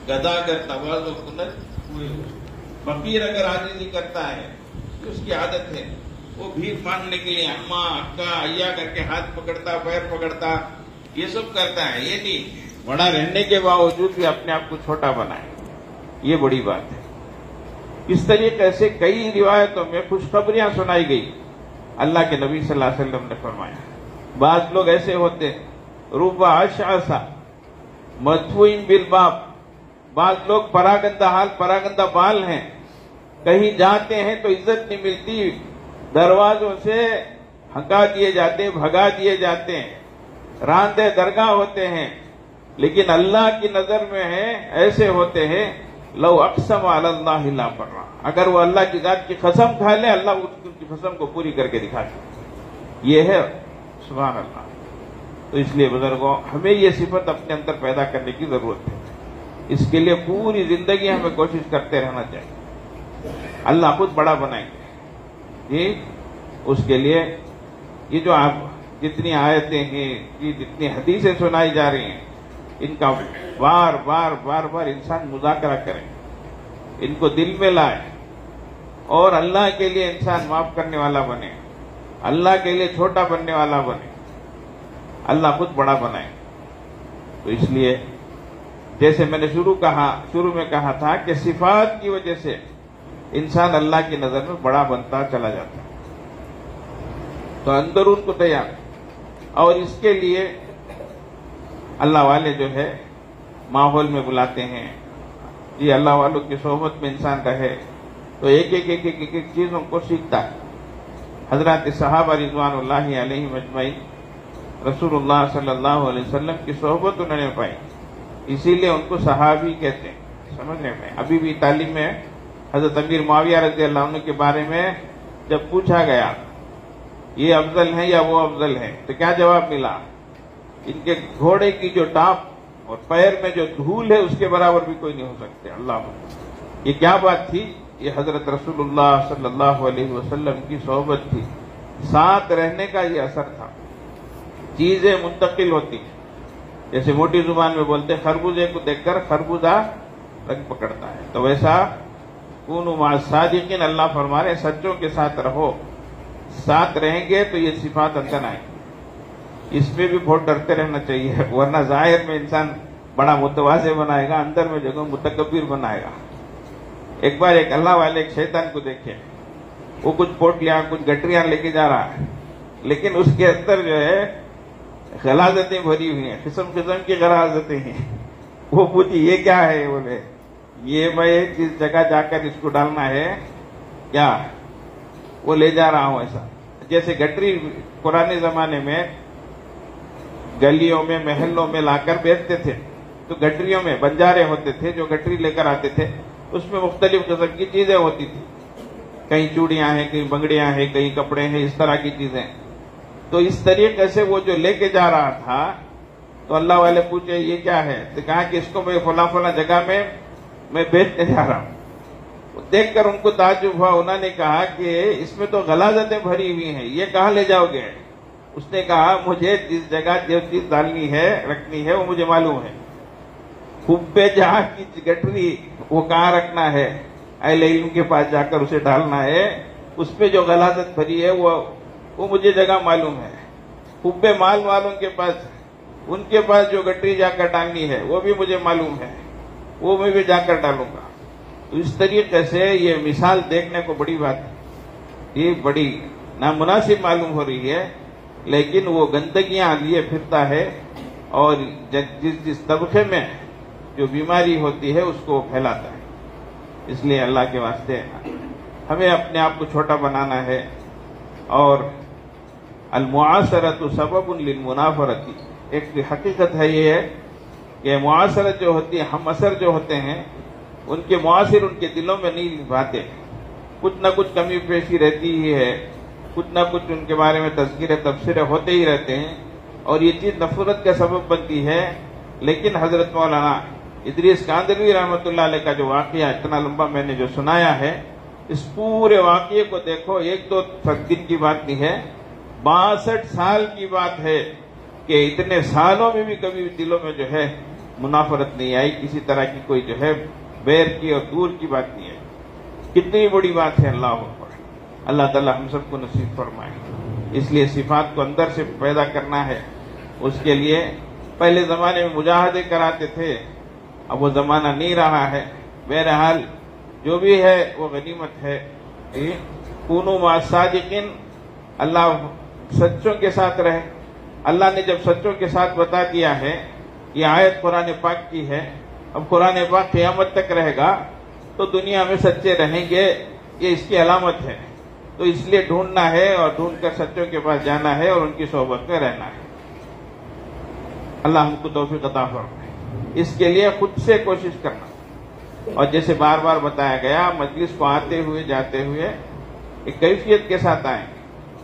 گدا اگر تواضع کنت ہوئے، فقیر اگر عاجزی کرتا ہے تو اس کی عادت ہے. وہ بھیک مانگنے کے لیے اماں اکا ایا کر کے ہاتھ پکڑتا پیر پکڑتا یہ سب کرتا ہے. یہ نہیں، بڑا رہنے کے باوجود بھی اپنے آپ کو چھوٹا بنائے، یہ بڑی بات ہے. اس طریقے سے کئی روایتوں میں خوشخبریاں سنائی گئی. اللہ کے نبی صلی اللہ علیہ وسلم نے فرمایا بعض لوگ ایسے ہوتے ربا اشعثا مدفوع بالباب، بعض لوگ پراگندہ حال پراگندہ بال ہیں، کہیں جاتے ہیں تو عزت نہیں ملتی، دروازوں سے ہکا دیے جاتے بھگا دیے جاتے ہیں، راندے درگاہ ہوتے ہیں. لیکن اللہ کی نظر میں ہے ایسے ہوتے ہیں لو اقسم علی اللہ لا برا، اگر وہ اللہ کی ذات کی قسم کھا لے اللہ ان کی قسم کو پوری کر کے دکھاتے. یہ ہے سبحان اللہ. تو اس لیے بزرگوں ہمیں یہ صفت اپنے اندر پیدا کرنے کی ضرورت ہے. اس کے لیے پوری زندگی ہمیں کوشش کرتے رہنا چاہیے. اللہ خود بڑا بنائیں گے جی. اس کے لیے یہ جو آپ جتنی آیتیں ہیں یہ جتنی حدیثیں سنائی جا رہی ہیں ان کا بار بار بار بار انسان مذاکرہ کرے، ان کو دل میں لائے اور اللہ کے لیے انسان معاف کرنے والا بنے، اللہ کے لیے چھوٹا بننے والا بنے، اللہ خود بڑا بنائے. تو اس لیے جیسے میں نے شروع میں کہا تھا کہ صفات کی وجہ سے انسان اللہ کی نظر میں بڑا بنتا چلا جاتا ہے. تو اندرون کو تیار، اور اس کے لیے اللہ والے جو ہے ماحول میں بلاتے ہیں جی. اللہ والوں کی صحبت میں انسان رہے تو ایک ایک چیزوں کو سیکھتا ہے. حضرات صحابہ رضوان اللہ علیہم اجمعین رسول اللہ صلی اللہ علیہ وسلم کی صحبت انہوں نے پائی، اسی لیے ان کو صحابی کہتے ہیں. سمجھنے میں ابھی بھی تعلیم میں حضرت امیر معاویہ رضی اللہ عنہ کے بارے میں جب پوچھا گیا یہ افضل ہے یا وہ افضل ہے تو کیا جواب ملا؟ ان کے گھوڑے کی جو ٹاپ اور پیر میں جو دھول ہے اس کے برابر بھی کوئی نہیں ہو سکتے. اللہ، یہ کیا بات تھی؟ یہ حضرت رسول اللہ صلی اللہ علیہ وسلم کی صحبت تھی، ساتھ رہنے کا یہ اثر تھا. چیزیں منتقل ہوتی ہیں، جیسے موٹی زبان میں بولتے خربوزے کو دیکھ کر خربوزہ رنگ پکڑتا ہے، تو ویسا کونوا مع الصادقین، اللہ فرما رہے سچوں کے ساتھ رہو. ساتھ رہیں گے تو یہ صفات اندر آئیں. اس میں بھی بہت ڈرتے رہنا چاہیے، ورنہ ظاہر میں انسان بڑا متواضع بنائے گا، اندر میں جو متکبر بنائے گا. ایک بار ایک اللہ والے ایک شیطان کو دیکھے، وہ کچھ پوٹلیاں کچھ گٹریاں لے کے جا رہا ہے، لیکن اس کے اندر جو ہے غلاظتیں بھری ہوئی ہیں، قسم قسم کی غلاظتیں ہیں. وہ پوچھی یہ کیا ہے؟ بولے یہ میں جس جگہ جا کر اس کو ڈالنا ہے کیا وہ لے جا رہا ہوں. ایسا جیسے گٹری پرانے زمانے میں گلیوں میں محلوں میں لا کر بیچتے تھے، تو گٹریوں میں بنجارے ہوتے تھے جو گٹری لے کر آتے تھے، اس میں مختلف قسم کی چیزیں ہوتی تھی، کہیں چوڑیاں ہیں کہیں بنگڑیاں ہیں کہیں کپڑے ہیں، اس طرح کی چیزیں. تو اس طریقے سے وہ جو لے کے جا رہا تھا تو اللہ والے پوچھے یہ کیا ہے؟ تو کہا کہ اس کو میں فلاں جگہ میں بیچنے جا رہا ہوں. دیکھ کر ان کو تعجب ہوا. انہوں نے کہا کہ اس میں تو غلاظتیں بھری ہوئی ہیں، یہ کہاں لے جاؤ گے؟ اس نے کہا مجھے جس جگہ جو چیز ڈالنی ہے رکھنی ہے وہ مجھے معلوم ہے. خوبے جہاں کی گٹری وہ کہاں رکھنا ہے، اہل علم کے پاس جا کر اسے ڈالنا ہے. اس پہ جو غلاظت بھری ہے وہ مجھے جگہ معلوم ہے. خوبے مال والوں کے پاس، ان کے پاس جو گٹری جا کر ڈالنی ہے وہ بھی مجھے معلوم ہے، وہ میں بھی جا کر ڈالوں گا. تو اس طریقے سے یہ مثال دیکھنے کو بڑی بات ہے، یہ بڑی نامناسب معلوم ہو رہی ہے، لیکن وہ گندگیاں لیے پھرتا ہے اور جس طبقے میں جو بیماری ہوتی ہے اس کو پھیلاتا ہے. اس لیے اللہ کے واسطے ہمیں اپنے آپ کو چھوٹا بنانا ہے. اور المعاصرت سبب للمنافرت، ایک حقیقت ہے یہ ہے کہ معاصرت جو ہوتی ہے، ہم اثر جو ہوتے ہیں ان کے معاصر ان کے دلوں میں نہیں بھاتے، کچھ نہ کچھ کمی پیشی رہتی ہی ہے، کچھ نہ کچھ ان کے بارے میں تذکرے تبصرے ہوتے ہی رہتے ہیں، اور یہ چیز نفرت کا سبب بنتی ہے. لیکن حضرت مولانا ادریس کاندھلوی رحمۃ اللہ علیہ کا جو واقعہ اتنا لمبا میں نے جو سنایا ہے، اس پورے واقعے کو دیکھو، ایک دو دن کی بات نہیں ہے، 62 سال کی بات ہے کہ اتنے سالوں میں بھی کبھی دلوں میں جو ہے منافرت نہیں آئی، کسی طرح کی کوئی جو ہے بیر کی اور دور کی بات نہیں ہے. کتنی بڑی بات ہے. اللہ اکبر. اللہ تعالی ہم سب کو نصیب فرمائے۔ اس لیے صفات کو اندر سے پیدا کرنا ہے۔ اس کے لیے پہلے زمانے میں مجاہدے کراتے تھے، اب وہ زمانہ نہیں رہا ہے۔ بہرحال جو بھی ہے وہ غنیمت ہے۔ کونوا مع الصادقین، اللہ سچوں کے ساتھ رہے۔ اللہ نے جب سچوں کے ساتھ بتا دیا ہے، یہ آیت قرآن پاک کی ہے، اب قرآن پاک قیامت تک رہے گا تو دنیا میں سچے رہیں گے، یہ اس کی علامت ہے۔ تو اس لیے ڈھونڈنا ہے اور ڈھونڈ کر سچوں کے پاس جانا ہے اور ان کی صحبت میں رہنا ہے۔ اللہ ہم کو توفیق عطا فرمائے۔ اس کے لیے خود سے کوشش کرنا، اور جیسے بار بار بتایا گیا، مجلس کو آتے ہوئے جاتے ہوئے ایک کیفیت کے ساتھ آئیں،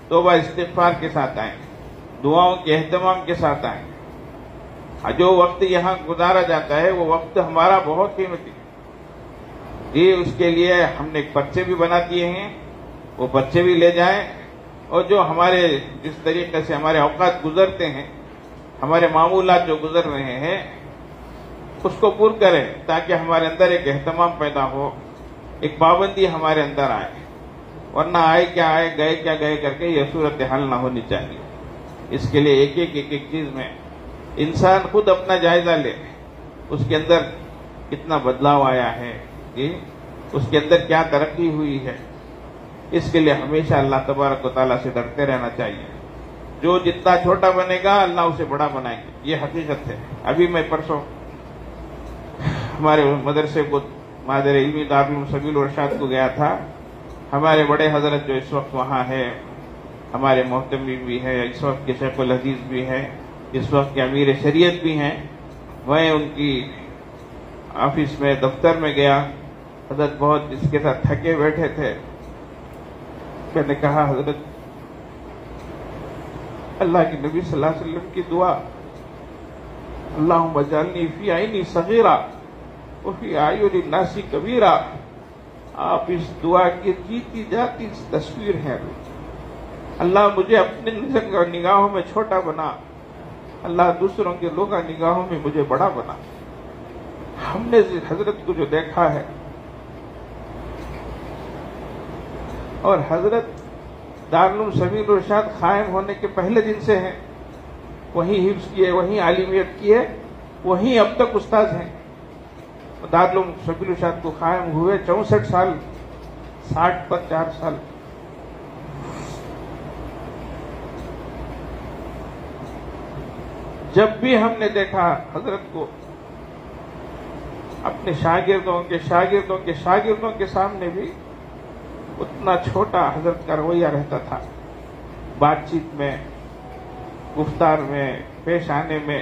توبہ استغفار کے ساتھ آئیں، دعاؤں کے اہتمام کے ساتھ آئیں۔ جو وقت یہاں گزارا جاتا ہے وہ وقت ہمارا بہت قیمتی جی، اس کے لیے ہم نے پرچے بھی بنا دیے ہیں، وہ پرچے بھی لے جائیں، اور جو ہمارے جس طریقے سے ہمارے اوقات گزرتے ہیں، ہمارے معمولات جو گزر رہے ہیں، اس کو پور کریں تاکہ ہمارے اندر ایک اہتمام پیدا ہو، ایک پابندی ہمارے اندر آئے، ورنہ آئے کیا آئے گئے کیا گئے کر کے یہ صورتحال نہ ہونی چاہیے۔ اس کے لیے ایک ایک چیز میں انسان خود اپنا جائزہ لے، اس کے اندر کتنا بدلاؤ آیا ہے جی، اس کے اندر کیا ترقی ہوئی ہے۔ اس کے لیے ہمیشہ اللہ تبارک و تعالیٰ سے ڈرتے رہنا چاہیے۔ جو جتنا چھوٹا بنے گا اللہ اسے بڑا بنائیں گے، یہ حقیقت ہے۔ ابھی میں پرسوں ہمارے مدرسے کو مادر علمی دارالعلوم سبیل الرشاد کو گیا تھا۔ ہمارے بڑے حضرت جو اس وقت وہاں ہے، ہمارے محتمی بھی ہے، اس وقت کے شیخ الحدیث بھی ہے، اس وقت کے امیر شریعت بھی ہیں، میں ان کی آفس میں دفتر میں گیا، حضرت بہت اس کے ساتھ تھکے بیٹھے تھے۔ میں نے کہا حضرت اللہ کے نبی صلی اللہ علیہ وسلم کی دعا، اللہم اجعلنی فی عینی صغیرہ وفی اعین الناس کبیرہ، آپ اس دعا کی جیتی جاتی تصویر ہے۔ اللہ مجھے اپنے نگاہوں میں چھوٹا بنا، اللہ دوسروں کے لوگوں نگاہوں میں مجھے بڑا بنا۔ ہم نے حضرت کو جو دیکھا ہے، اور حضرت دارالعلوم سبیل الرشاد قائم ہونے کے پہلے دن سے ہیں، وہیں حفظ کیے، وہیں عالمیت کیے، وہیں اب تک استاد ہیں۔ دارالعلوم سبیل الرشاد کو قائم ہوئے 64 سال، 60 پر 4 سال۔ جب بھی ہم نے دیکھا حضرت کو اپنے شاگردوں کے سامنے بھی اتنا چھوٹا حضرت کا رویہ رہتا تھا، بات چیت میں، گفتار میں، پیش آنے میں۔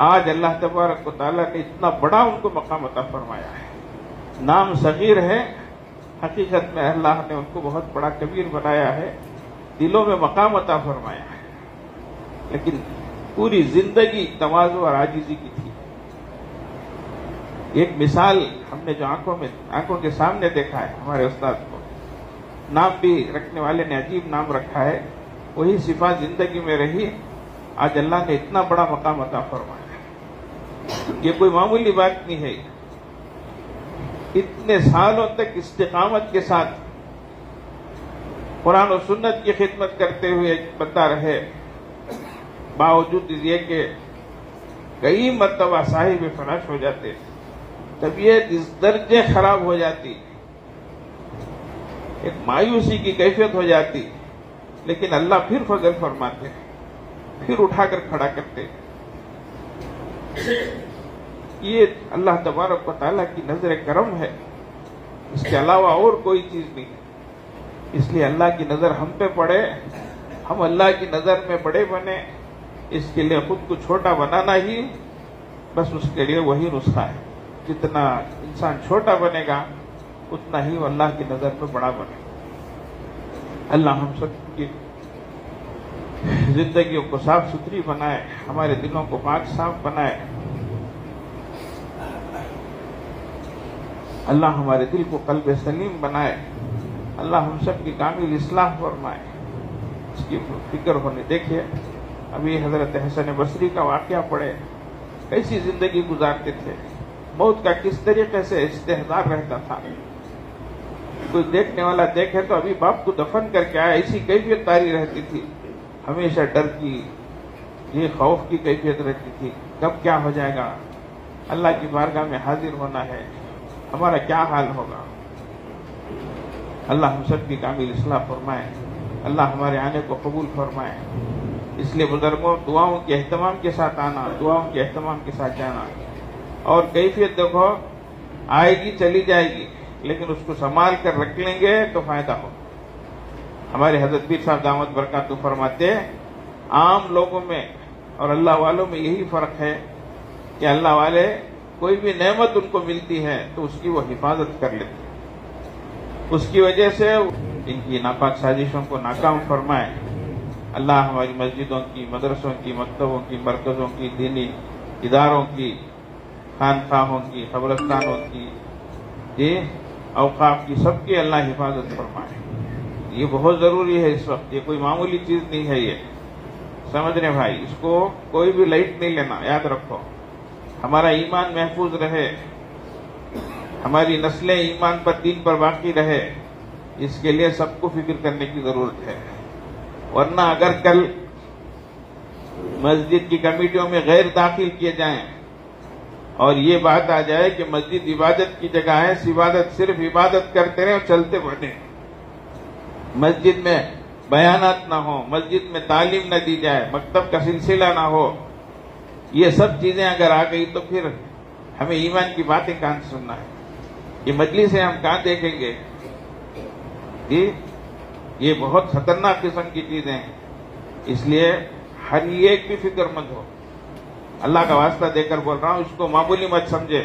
آج اللہ تبارک و تعالیٰ نے اتنا بڑا ان کو مقام عطا فرمایا ہے۔ نام صغیر ہے، حقیقت میں اللہ نے ان کو بہت بڑا کبیر بنایا ہے، دلوں میں مقام عطا فرمایا ہے، لیکن پوری زندگی تواضع اور عاجزی کی تھی۔ ایک مثال ہم نے جو آنکھوں کے سامنے دیکھا ہے، ہمارے استاد کو نام بھی رکھنے والے نے عجیب نام رکھا ہے، وہی صفات زندگی میں رہی، آج اللہ نے اتنا بڑا مقام عطا فرمایا۔ یہ کوئی معمولی بات نہیں ہے۔ اتنے سالوں تک استقامت کے ساتھ قرآن و سنت کی خدمت کرتے ہوئے ایک بندہ رہے، باوجود یہ کہ کئی مرتبہ صاحب فلاش ہو جاتے، طبیعت اس درجے خراب ہو جاتی، ایک مایوسی کی کیفیت ہو جاتی، لیکن اللہ پھر فضل فرماتے، پھر اٹھا کر کھڑا کرتے۔ یہ اللہ تبارک و تعالیٰ کی نظر کرم ہے، اس کے علاوہ اور کوئی چیز نہیں ہے۔ اس لیے اللہ کی نظر ہم پہ پڑے، ہم اللہ کی نظر میں بڑے بنے، اس کے لیے خود کو چھوٹا بنانا ہی بس اس کے لیے وہی نسخہ ہے۔ جتنا انسان چھوٹا بنے گا اتنا ہی وہ اللہ کی نظر میں بڑا بنے گا۔ اللہ ہم سب کی زندگیوں کو صاف ستھری بنائے، ہمارے دلوں کو پاک صاف بنائے۔ اللہ ہمارے دل کو قلب سلیم بنائے۔ اللہ ہم سب کی کامل اصلاح فرمائے، اس کی فکر ہونے۔ دیکھیے ابھی حضرت حسن بصری کا واقعہ پڑھے، کیسی زندگی گزارتے تھے، موت کا کس طریقے سے استحضار رہتا تھا۔ کوئی دیکھنے والا دیکھے تو ابھی باپ کو دفن کر کے آیا، ایسی کیفیت طاری رہتی تھی، ہمیشہ ڈر کی، یہ خوف کی کیفیت رہتی تھی، کب کیا ہو جائے گا، اللہ کی بارگاہ میں حاضر ہونا ہے، ہمارا کیا حال ہوگا۔ اللہ ہم سب کی کامل اصلاح فرمائے، اللہ ہمارے آنے کو قبول فرمائے۔ اس لیے بزرگوں، دعاؤں کے اہتمام کے ساتھ آنا، دعاؤں کے اہتمام کے ساتھ جانا، اور کیفیت دیکھو آئے گی چلی جائے گی، لیکن اس کو سنبھال کر رکھ لیں گے تو فائدہ ہو۔ ہمارے حضرت پیر صاحب دامت برکاتہ فرماتے، عام لوگوں میں اور اللہ والوں میں یہی فرق ہے کہ اللہ والے کوئی بھی نعمت ان کو ملتی ہے تو اس کی وہ حفاظت کر لیتے ہیں، اس کی وجہ سے ان کی ناپاک سازشوں کو ناکام فرمائے۔ اللہ ہماری مسجدوں کی، مدرسوں کی، مکتبوں کی، مرکزوں کی، دینی اداروں کی، خانقاہوں کی، قبرستانوں کی، اوقاف کی، سب کی اللہ حفاظت فرمائے۔ یہ بہت ضروری ہے اس وقت، یہ کوئی معمولی چیز نہیں ہے، یہ سمجھ رہے بھائی، اس کو کوئی بھی لائٹ نہیں لینا، یاد رکھو۔ ہمارا ایمان محفوظ رہے، ہماری نسلیں ایمان پر، دین پر باقی رہے، اس کے لیے سب کو فکر کرنے کی ضرورت ہے۔ ورنہ اگر کل مسجد کی کمیٹیوں میں غیر داخل کیے جائیں اور یہ بات آ جائے کہ مسجد عبادت کی جگہ ہے، عبادت صرف عبادت کرتے رہیں اور چلتے بڑھیں، مسجد میں بیانات نہ ہو، مسجد میں تعلیم نہ دی جائے، مکتب کا سلسلہ نہ ہو، یہ سب چیزیں اگر آ گئی تو پھر ہمیں ایمان کی باتیں کہاں سے سننا ہے، یہ مجلس ہم کہاں دیکھیں گے؟ جی یہ بہت خطرناک قسم کی چیزیں ہیں، اس لیے ہر ایک بھی فکر مند ہو۔ اللہ کا واسطہ دے کر بول رہا ہوں، اس کو معمولی مت سمجھے،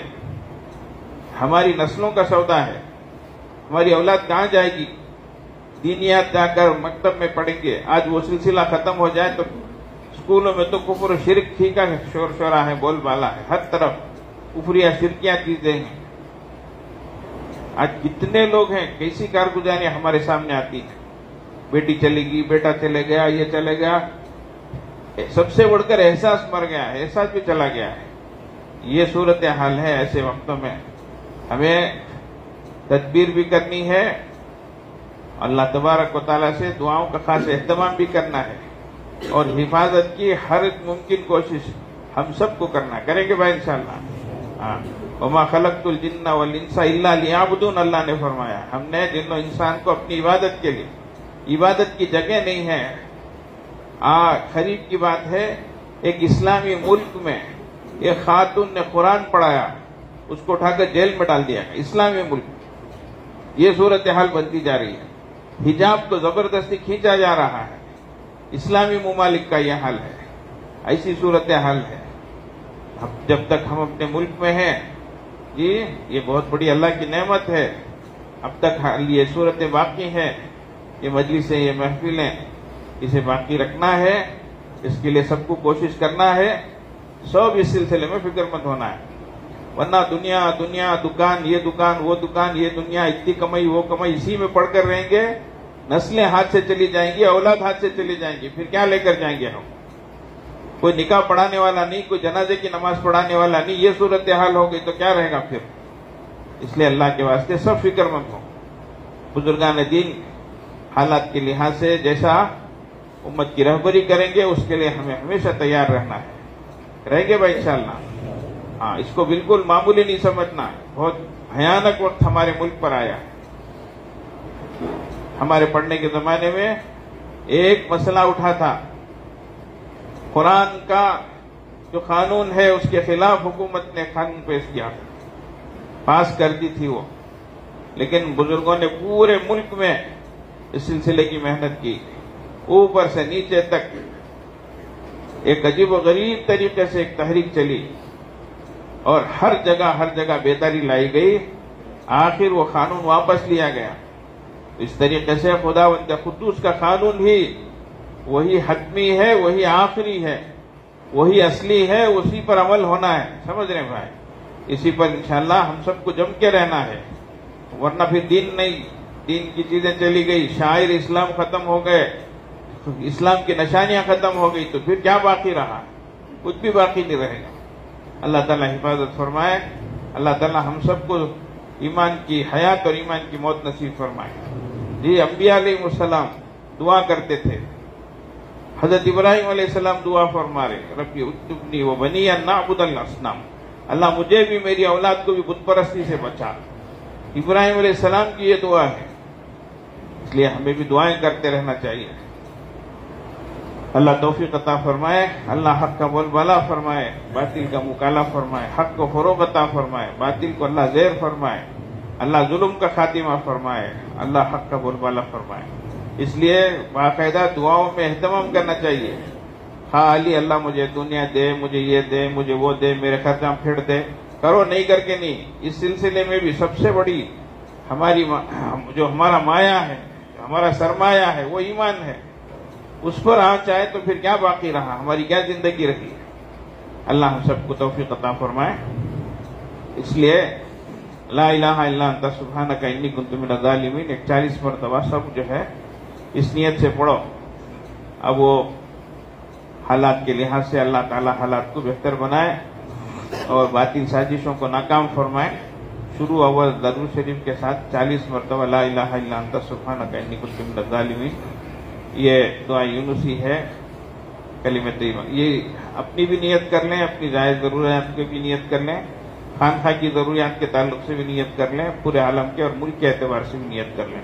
ہماری نسلوں کا سودا ہے، ہماری اولاد کہاں جائے گی؟ دینیات جا کر مکتب میں پڑھیں گے، آج وہ سلسلہ ختم ہو جائے تو اسکولوں میں تو کفر و شرک ہی کا شور شورا ہے، بول بالا ہے، ہر طرف کفریہ شرکیاں چیزیں ہیں۔ آج کتنے لوگ ہیں، کیسی کارگزاریاں ہمارے سامنے آتی ہیں، بیٹی چلے گی، بیٹا چلے گیا، یہ چلے گیا، سب سے بڑھ کر احساس مر گیا ہے، احساس بھی چلا گیا ہے۔ یہ صورتحال ہے، ایسے وقتوں میں ہمیں تدبیر بھی کرنی ہے، اللہ تبارک و تعالیٰ سے دعاؤں کا خاص اہتمام بھی کرنا ہے، اور حفاظت کی ہر ممکن کوشش ہم سب کو کرنا، کریں گے بھائی انشاءاللہ۔ وما خلقت الجن والانس الا لیعبدون، اللہ نے فرمایا ہم نے جن و انسان کو اپنی عبادت کے لیے، عبادت کی جگہ نہیں ہے۔ قریب کی بات ہے، ایک اسلامی ملک میں ایک خاتون نے قرآن پڑھایا، اس کو اٹھا کر جیل میں ڈال دیا، اسلامی ملک۔ یہ صورتحال بنتی جا رہی ہے، حجاب کو زبردستی کھینچا جا رہا ہے، اسلامی ممالک کا یہ حال ہے، ایسی صورتحال ہے۔ جب تک ہم اپنے ملک میں ہیں، جی یہ بہت بڑی اللہ کی نعمت ہے، اب تک یہ صورتیں باقی ہیں، یہ مجلسیں، یہ محفلیں، اسے باقی رکھنا ہے، اس کے لیے سب کو کوشش کرنا ہے، سب اس سلسلے میں فکر مند ہونا ہے۔ ورنہ دنیا دنیا، دکان یہ دکان، وہ دکان، یہ دنیا، اتنی کمائی وہ کمائی، اسی میں پڑھ کر رہیں گے، نسلیں ہاتھ سے چلی جائیں گی، اولاد ہاتھ سے چلی جائیں گی، پھر کیا لے کر جائیں گے ہم؟ کوئی نکاح پڑھانے والا نہیں، کوئی جنازے کی نماز پڑھانے والا نہیں، یہ صورتحال ہو گئی تو کیا رہے گا پھر؟ اس لیے اللہ کے واسطے سب فکر مند ہوں۔ بزرگان دین حالات کے لحاظ سے جیسا امت کی رہبری کریں گے، اس کے لیے ہمیں ہمیشہ تیار رہنا ہے، رہیں گے بھائی انشاءاللہ۔ ہاں، اس کو بالکل معمولی نہیں سمجھنا، بہت بھیانک وقت ہمارے ملک پر آیا ہے۔ ہمارے پڑھنے کے زمانے میں ایک مسئلہ اٹھا تھا، قرآن کا جو قانون ہے اس کے خلاف حکومت نے قانون پیش کیا، پاس کر دی تھی وہ، لیکن بزرگوں نے پورے ملک میں اس سلسلے کی محنت کی، اوپر سے نیچے تک ایک عجیب و غریب طریقے سے ایک تحریک چلی، اور ہر جگہ بیداری لائی گئی، آخر وہ قانون واپس لیا گیا۔ اس طریقے سے خداوند قدوس کا قانون ہی وہی حتمی ہے، وہی آخری ہے، وہی اصلی ہے، اسی پر عمل ہونا ہے، سمجھ رہے ہیں بھائی؟ اسی پر انشاءاللہ ہم سب کو جم کے رہنا ہے، ورنہ پھر دین نہیں، دین کی چیزیں چلی گئی، شاعر اسلام ختم ہو گئے، اسلام کی نشانیاں ختم ہو گئی، تو پھر کیا باقی رہا؟ کچھ بھی باقی نہیں رہے گا۔ اللہ تعالیٰ حفاظت فرمائے، اللہ تعالیٰ ہم سب کو ایمان کی حیات اور ایمان کی موت نصیب فرمائے۔ جی انبیاء علیہ السلام دعا کرتے تھے، حضرت ابراہیم علیہ السلام دعا فرما رہے، ربی اجنبنی و بنی ان نعبد الاصنام، اللہ مجھے بھی میری اولاد کو بھی بت پرستی سے بچا۔ ابراہیم علیہ السلام کی یہ دعا ہے، اس لیے ہمیں بھی دعائیں کرتے رہنا چاہیے۔ اللہ توفیق عطا فرمائے، اللہ حق کا بول بالا فرمائے، باطل کا مکالا فرمائے، حق کو فروغ عطا فرمائے، باطل کو اللہ زیر فرمائے، اللہ ظلم کا خاتمہ فرمائے، اللہ حق کا بول بالا فرمائے۔ اس لیے باقاعدہ دعاؤں میں اہتمام کرنا چاہیے۔ ہاں علی اللہ مجھے دنیا دے، مجھے یہ دے، مجھے وہ دے، میرے خرچہ پھر دے، کرو نہیں کر کے نہیں۔ اس سلسلے میں بھی سب سے بڑی ہماری جو ہمارا مایا ہے، ہمارا سرمایہ ہے، وہ ایمان ہے۔ اس پر چاہے تو پھر کیا باقی رہا، ہماری کیا زندگی رہی۔ اللہ ہم سب کو توفیق عطا فرمائے۔ اس لیے لا الہ الا انت سبحانک انی کنت من الظالمین 41 مرتبہ سب جو ہے اس نیت سے پڑھو۔ اب وہ حالات کے لحاظ سے اللہ تعالی حالات کو بہتر بنائے اور باطل سازشوں کو ناکام فرمائے۔ شروع اول درود شریف کے ساتھ 40 مرتبہ لا الہ الا انت سبحانک انی کنت من الظالمین، یہ دعا یونسی ہے، کلمہ طیبہ۔ یہ اپنی بھی نیت کر لیں، اپنی ظاہر ضروریات کی بھی نیت کر لیں، خانقاہ کی ضروریات کے تعلق سے بھی نیت کر لیں، پورے عالم کے اور ملک کے اعتبار سے بھی نیت کر لیں۔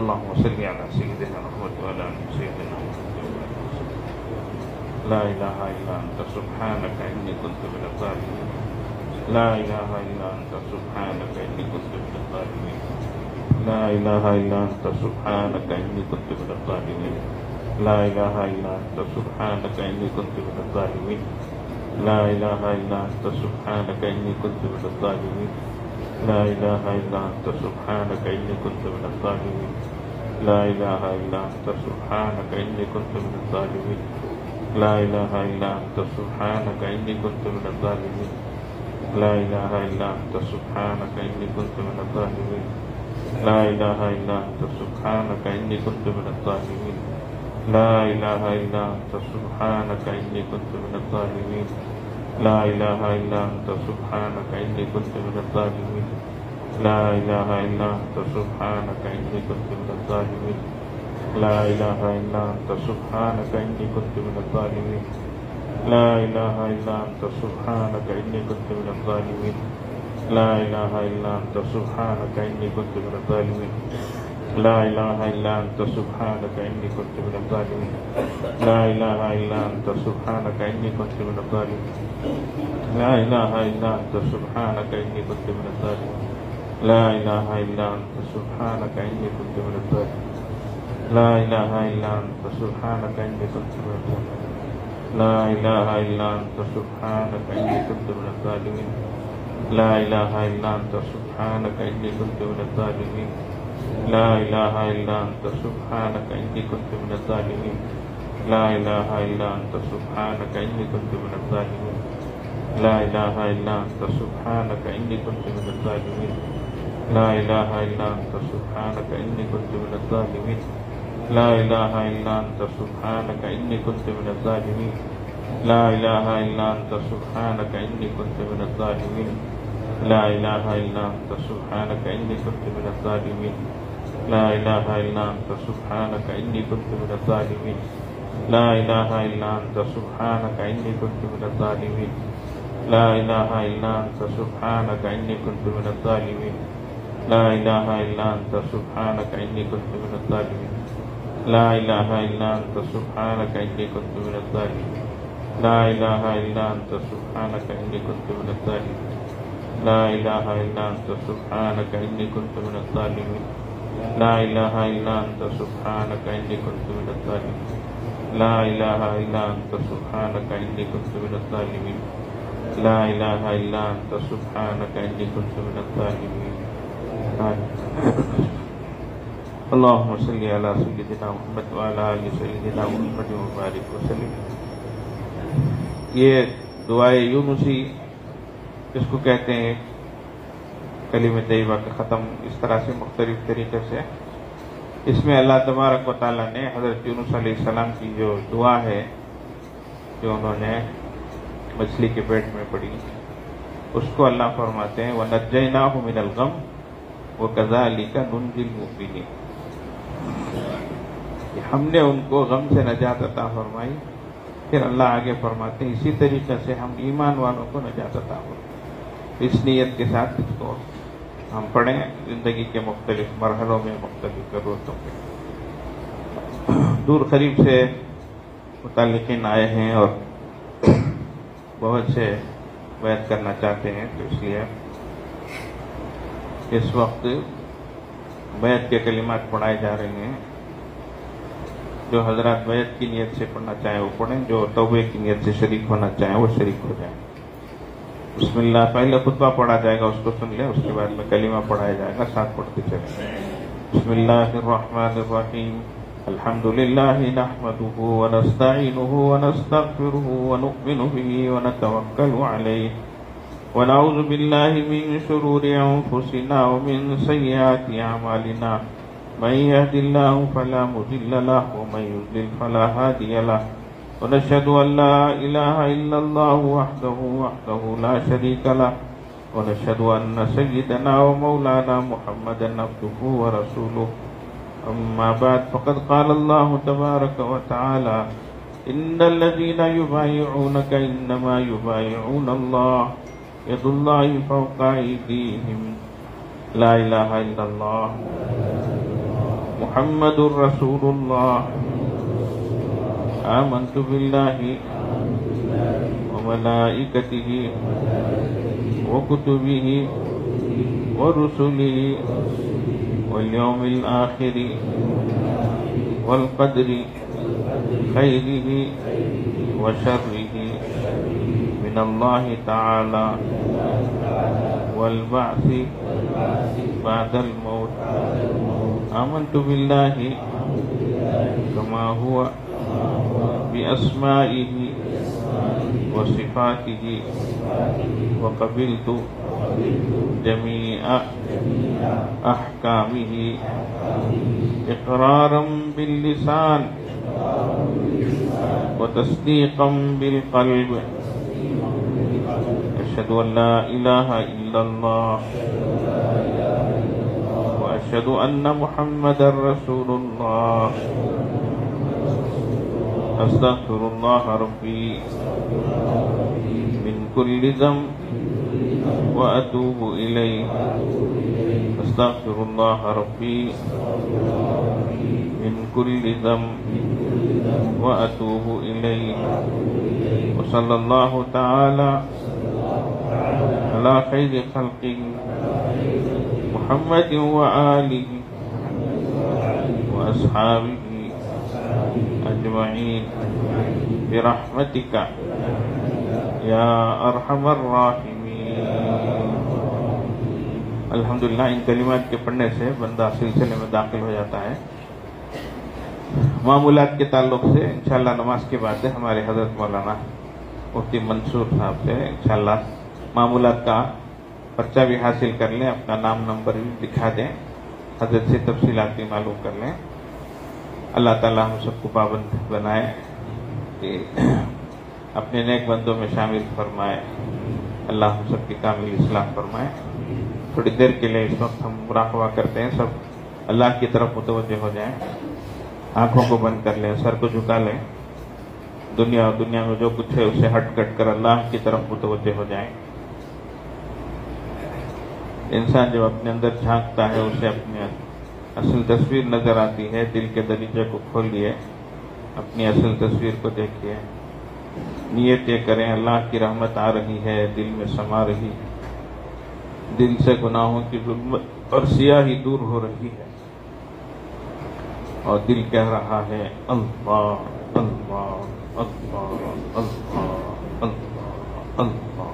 اللہم صلی علی سیدنا محمد وعلی آل سیدنا محمد۔ لا الہ الا انت سبحانک انی کنت من الظالمین، لا الہ الا انت سبحانک انی کنت من الظالمین، لا الہ الا انت سبحانک انی کنت من الظالمین، لا الہ الا انت سبحانک انی کنت من الظالمین، لا الہ الا انت سبحانک انی کنت من الظالمین، لا الہ الا انت سبحانک انی کنت من الظالمین، لا الہ الا انت سبحانک انی کنت من الظالمین، لا الہ الا انت سبحانک انی کنت من الظالمین، لا الہ الا انت سبحانک انی کنت من الظالمین، لا الہ الا انت سبحانک انی کنت من الظالمین، لا الہ الا انت سبحانک انی کنت من الظالمین، لا الہ الا انت سبحانک انی کنت من الظالمین، لا الہ الا انت سبحانک انی کنت من الظالمین، لا الہ الا انت سبحانک انی کنت من الظالمین، لا الہ الا انت سبحانک انی کنت من الظالمین، لا الہ الا انت سبحانک انی کنت من الظالمین، لا الہ الا انت سبحانک انی کنت من الظالمین، لا الہ الا انت سبحانک انی کنت من الظالمین، لا الہ الا انت سبحانک انی کنت من الظالمین، لا الہ الا انت سبحانک انی کنت من الظالمین، لا الہ الا انت سبحانک انی کنت من الظالمین، لا الہ الا انت سبحانک انی کنت من الظالمین، لا الہ الا انت سبحانک انی کنت من الظالمین، لا الہ الا انت سبحانک انی کنت من الظالمین، لا الہ الا انت سبحانک انی کنت من الظالمین، لا الہ الا انت سبحانک انی کنت من الظالمین، لا الہ الا انت سبحانک انی کنت من الظالمین، لا الہ الا انت سبحانک انی کنت من الظالمین، لا الہ الا انت سبحانک انی کنت من الظالمین، لا الہ الا انت سبحانک انی کنت من الظالمین، لا الہ الا انت سبحانک انی کنت من الظالمین، لا الہ الا انت سبحانک انی کنت من الظالمین، لا الہ الا انت سبحانک انی کنت من الظالمین، لا الہ الا انت سبحانک انی کنت من الظالمین، لا الہ الا انت سبحانک انی کنت من الظالمین، لا الہ الا انت سبحانک انی کنت من الظالمین، لا الہ الا انت سبحانک انی کنت من الظالمین، لا الہ الا انت سبحانک انی کنت من الظالمین، لا الہ الا انت سبحانک انی کنت من الظالمین، لا الہ الا انت سبحانک انی کنت من الظالمین۔ اللہم صلی علی سیدنا محمد وعلی آل سیدنا محمد وبارک وسلم۔ یہ دعائے یونسی اس کو کہتے ہیں، کلمہ طیبہ کا ختم اس طرح سے مختلف طریقے سے۔ اس میں اللہ تبارک و تعالیٰ نے حضرت یونس علیہ السلام کی جو دعا ہے جو انہوں نے مچھلی کے پیٹ میں پڑھی، اس کو اللہ فرماتے ہیں وَنَجَّيْنَاهُ مِنَ الْغَمِّ وَكَذَلِكَ نُنْجِي الْمُؤْمِنِينَ، کہ ہم نے ان کو غم سے نجات عطا فرمائی. پھر اللہ آگے فرماتے ہیں اسی طریقے سے ہم ایمان والوں کو نجات عطا فرمائیں. اس نیت کے ساتھ اس کو ہم پڑھیں زندگی کے مختلف مرحلوں میں، مختلف ضرورتوں کے. دور قریب سے متعلقین آئے ہیں اور بہت سے بیعت کرنا چاہتے ہیں، تو اس لیے اس وقت بیعت کے کلمات پڑھائے جا رہے ہیں. جو حضرات بیعت کی نیت سے پڑھنا چاہیں وہ پڑھیں، جو توبے کی نیت سے شریک ہونا چاہیں وہ شریک ہو جائیں. بسم اللہ. پہلے خطبہ پڑھا جائے گا، اس کو سن لیں، اس کے بعد میں کلمہ پڑھایا جائے گا، ساتھ پڑھتے چلیں. بسم اللہ الرحمن الرحیم. الحمد للہ نحمده ونستعینه ونستغفره ونؤمن به ونتوکل علیہ ونعوذ باللہ من شرور انفسنا ومن سیئات اعمالنا. من يهد الله فلا مضل له ومن يضلل فلا هادي له ونشهد أن لا إله إلا الله وحده لا شريك له ونشهد أن سيدنا ومولانا محمدا عبده ورسوله. أما بعد فقد قال الله تبارك وتعالى إن الذين يبايعونك إنما يبايعون الله يد الله فوق أيديهم لا إله إلا الله محمد رسول الله. آمنت بالله وملائكته وكتبه ورسله واليوم الآخر والقدر خيره وشره من الله تعالى والبعث بعد الموت. آمنت بالله كما هو بأسمائه وصفاته وقبلت جميع أحكامه إقرارا باللسان وتصديقا بالقلب. أشهد أن لا إله إلا الله وأشهد أن محمدا رسول الله. أستغفر الله ربي من كل ذنب وأتوب إليه. أستغفر الله ربي من كل ذنب وأتوب إليه. وصلى الله تعالى على خير خلقه محمد وآله وأصحابه أجمعين برحمتك یا ارحم الراحمین. الحمدللہ ان کلمات کے پڑھنے سے بندہ سلسلے میں داخل ہو جاتا ہے. معمولات کے تعلق سے انشاءاللہ نماز کے بعد ہمارے حضرت مولانا مفتی منصور صاحب سے انشاءاللہ معمولات کا پرچہ بھی حاصل کر لیں، اپنا نام نمبر بھی دکھا دیں، حضرت سے تفصیلات بھی معلوم کر لیں. اللہ تعالی ہم سب کو پابند بنائے کہ اپنے نیک بندوں میں شامل فرمائے. اللہ ہم سب کی کامل اصلاح فرمائے. تھوڑی دیر کے لیے اس وقت ہم مراقبہ کرتے ہیں، سب اللہ کی طرف متوجہ ہو جائیں، آنکھوں کو بند کر لیں، سر کو جھکا لیں. دنیا میں جو کچھ ہے اسے ہٹ کٹ کر اللہ کی طرف متوجہ ہو جائیں. انسان جب اپنے اندر جھانکتا ہے اسے اپنی اصل تصویر نظر آتی ہے. دل کے دریچے کو کھولیے، اپنی اصل تصویر کو دیکھیے، نیت یہ کریں اللہ کی رحمت آ رہی ہے، دل میں سما رہی، دل سے گناہوں کی ظلمت اور سیاہی دور ہو رہی ہے، اور دل کہہ رہا ہے اللہ اللہ اللہ اللہ اللہ اللہ.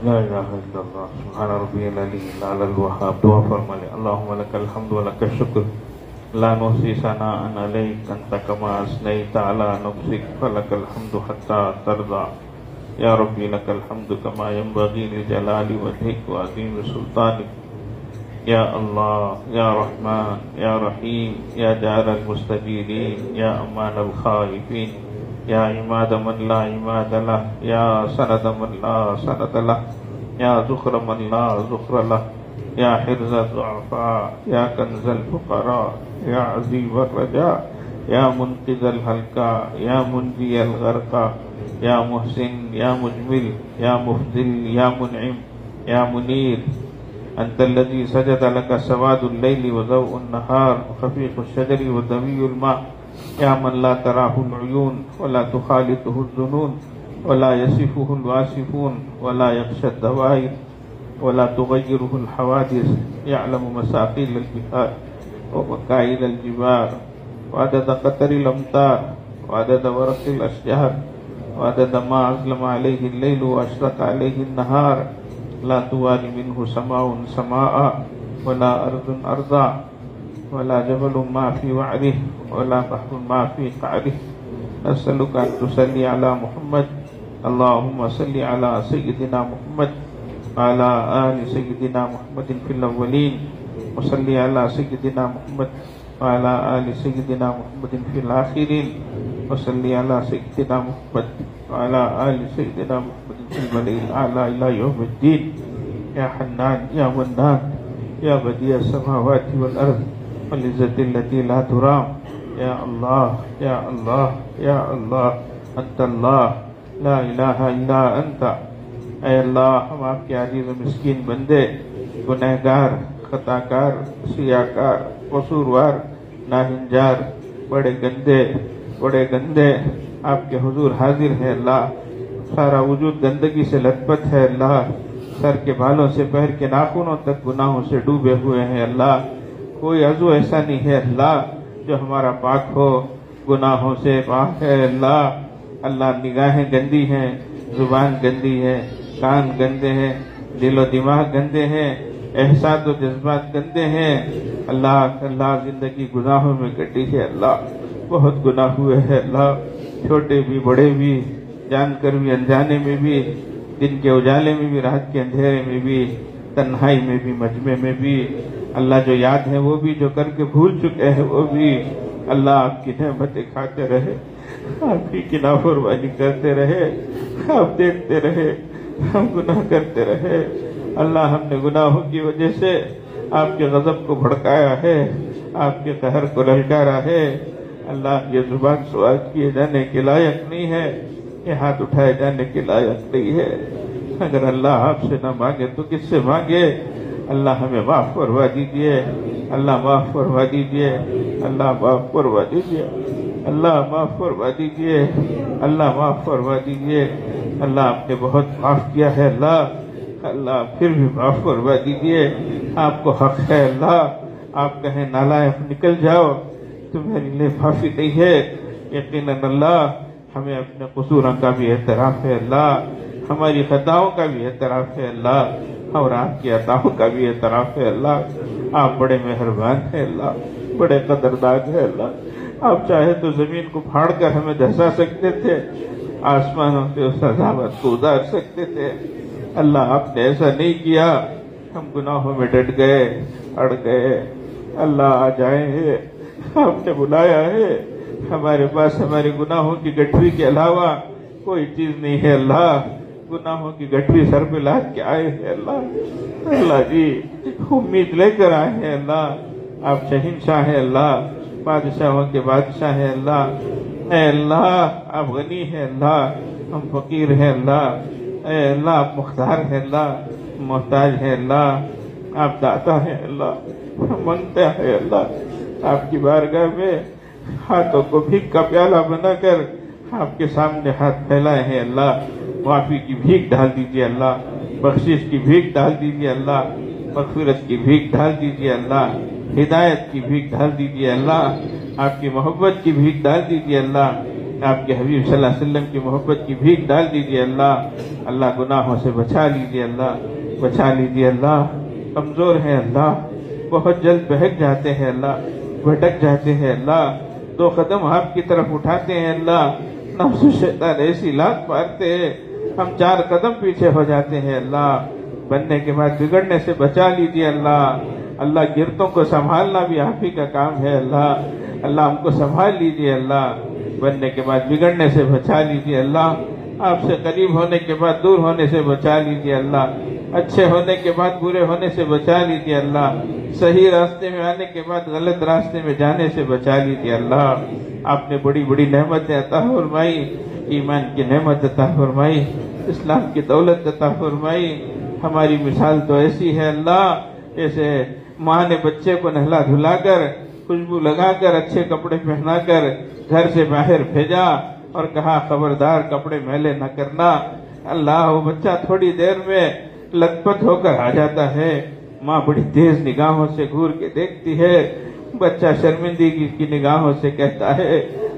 لا الہ الا اللہ سبحان ربی العلی الاعلی الوہاب. دعا فرما لے. اللہم لک الحمد ولک الشکر لا نحصی ثناء علیک انت کما اثنیت علی نفسک فلک الحمد حتی ترضى. یا ربی لک الحمد کما ینبغی لجلال وجهک وعظیم سلطانک. یا اللہ یا رحمن یا رحیم یا جار المستجیرین یا امان الخائفین یا عماد من لا عماد له یا سند من لا سند له یا ذخر من لا ذخر له یا حرز الضعفاء یا کنز الفقراء یا عزیز الرجاء یا منقذ الهلكاء یا منجی الغرقاء یا محسن یا مجمل یا مفضل یا منعم یا منیر. انت الذي سجد لك سواد الليل وضوء النهار وخفيق الشجر ودوي الماء يا من لا تراه العيون ولا تخالطه الظنون ولا يصفه الواصفون ولا يخشى الدوائر ولا تغيره الحوادث. يعلم مساقيل البحار ومكائد الجبال وعدد قطر الأمطار وعدد ورق الأشجار وعدد ما أظلم عليه الليل وأشرق عليه النهار. لا تواري منه سماء سماء ولا أرض أرضا ولا جبل ما في وعره ولا بحر ما في قعره. نسألك أن تصلي على محمد. اللهم صل على سيدنا محمد وعلى آل سيدنا محمد في الأولين وصل على سيدنا محمد وعلى آل سيدنا محمد في الآخرين وصل على سيدنا محمد وعلى آل سيدنا محمد في الملأ الأعلى إلى يوم الدين. يا حنان يا منان یا بدیع السماوات والارض والعزت التي لا ترام، یا اللہ یا اللہ یا اللہ، انت اللہ لا الہ الا انت۔ اے اللہ، ہم آپ کے عاجز و مسکین بندے، گنہگار، خطا کار، سیاکار، قصوروار، ناہنجار، بڑے گندے آپ کے حضور حاضر ہے اللہ۔ سارا وجود گندگی سے لت پت ہے اللہ، سر کے بالوں سے پیر کے ناخنوں تک گناہوں سے ڈوبے ہوئے ہیں اللہ۔ کوئی عضو ایسا نہیں ہے اللہ جو ہمارا پاک ہو، گناہوں سے پاک ہے اللہ۔ اللہ، نگاہیں گندی ہیں، زبان گندی ہے، کان گندے ہیں، دل و دماغ گندے ہیں، احساس و جذبات گندے ہیں اللہ۔ زندگی گناہوں میں کٹی ہے اللہ، بہت گناہ ہوئے ہیں اللہ، چھوٹے بھی بڑے بھی، جان کر بھی انجانے میں بھی، دن کے اجالے میں بھی، رات کے اندھیرے میں بھی، تنہائی میں بھی، مجمع میں بھی اللہ۔ جو یاد ہے وہ بھی، جو کر کے بھول چکے ہیں وہ بھی اللہ۔ آپ کی نعمتیں کھاتے رہے، آپ ہی کی نافرمانی کرتے رہے، آپ دیکھتے رہے، ہم گناہ کرتے رہے اللہ۔ ہم نے گناہوں کی وجہ سے آپ کے غضب کو بھڑکایا ہے، آپ کے قہر کو للکارا ہے اللہ۔ یہ زبان سوال کیے جانے کے لائق نہیں ہے، یہ ہاتھ اٹھائے جانے کے لائق نہیں ہے۔ اگر اللہ آپ سے نہ مانگے تو کس سے مانگے؟ اللہ ہمیں معاف فرما دیجئے، اللہ معاف فرما دیجئے، اللہ معاف فرما دیجئے، اللہ معاف فرما دیجئے، اللہ معاف فرما دیجئے اللہ۔ آپ نے بہت معاف کیا ہے اللہ، اللہ پھر بھی معاف فرما دیجئے۔ آپ کو حق ہے اللہ، آپ کہیں نالائق نکل جاؤ تو میرے لیے معافی نہیں ہے۔ یقیناً اللہ، ہمیں اپنے قصوروں کا بھی اعتراف ہے اللہ، ہماری خطاؤں کا بھی اعتراف ہے اللہ، اور آپ کی عطاؤں کا بھی اعتراف ہے اللہ۔ آپ بڑے مہربان ہیں اللہ، بڑے قدردان ہیں اللہ۔ آپ چاہے تو زمین کو پھاڑ کر ہمیں دھسا سکتے تھے، آسمانوں سے اس عذابت کو اتار سکتے تھے اللہ۔ آپ نے ایسا نہیں کیا، ہم گناہوں میں ڈٹ گئے، اڑ گئے اللہ۔ آ جائیں، آپ نے بلایا ہے، ہمارے پاس ہمارے گناہوں کی گٹھری کے علاوہ کوئی چیز نہیں ہے اللہ۔ گناہوں کی گٹھری سر پہ لاد کے آئے ہیں اللہ۔ اللہ جی، امید لے کر آئے ہیں اللہ۔ آپ شہنشاہ ہیں اللہ، بادشاہوں کے بادشاہ ہیں اللہ۔ اے اللہ، آپ غنی ہیں اللہ، ہم فقیر ہیں اللہ۔ اے اللہ، آپ مختار ہیں اللہ، محتاج ہیں اللہ۔ آپ داتا ہیں اللہ، ہم منگتے ہیں اللہ۔ آپ کی بارگاہ میں ہاتھوں کو بھیک کا پیالہ بنا کر آپ کے سامنے ہاتھ پھیلائے ہیں اللہ۔ معافی کی بھیک ڈال دیجئے اللہ، بخشش کی بھیک ڈال دیجئے اللہ، مغفرت کی بھیک ڈال دیجئے اللہ، ہدایت کی بھیک ڈال دیجئے اللہ، آپ کی محبت کی بھیک ڈال دیجئے اللہ، آپ کے حبیب صلی اللہ علیہ وسلم کی محبت کی بھیک ڈال دیجئے اللہ۔ اللہ، گناہوں سے بچا لیجئے اللہ، بچا لیجئے اللہ۔ کمزور ہیں اللہ، بہت جلد بہک جاتے ہیں اللہ، بھٹک جاتے ہیں اللہ۔ 2 قدم آپ کی طرف اٹھاتے ہیں اللہ، نفس و شیطان ایسی لات مارتے ہیں، ہم 4 قدم پیچھے ہو جاتے ہیں اللہ۔ بننے کے بعد بگڑنے سے بچا لیجئے اللہ۔ اللہ، گرتوں کو سنبھالنا بھی آپ ہی کا کام ہے اللہ۔ اللہ، ہم کو سنبھال لیجئے اللہ، بننے کے بعد بگڑنے سے بچا لیجئے اللہ۔ آپ سے قریب ہونے کے بعد دور ہونے سے بچا لیجئے اللہ، اچھے ہونے کے بعد برے ہونے سے بچا لیجئے اللہ، صحیح راستے میں آنے کے بعد غلط راستے میں جانے سے بچا لیجئے اللہ۔ آپ نے بڑی بڑی نعمتیں عطا فرمائی، ایمان کی نعمت عطا فرمائی، اسلام کی دولت عطا فرمائی۔ ہماری مثال تو ایسی ہے اللہ، جیسے ماں نے بچے کو نہلا دھلا کر، خوشبو لگا کر، اچھے کپڑے پہنا کر گھر سے باہر بھیجا اور کہا خبردار کپڑے میلے نہ کرنا۔ اللہ، وہ بچہ تھوڑی دیر میں لت پت ہو کر آ جاتا ہے، ماں بڑی تیز نگاہوں سے گھور کے دیکھتی ہے، بچہ شرمندگی کی نگاہوں سے کہتا ہے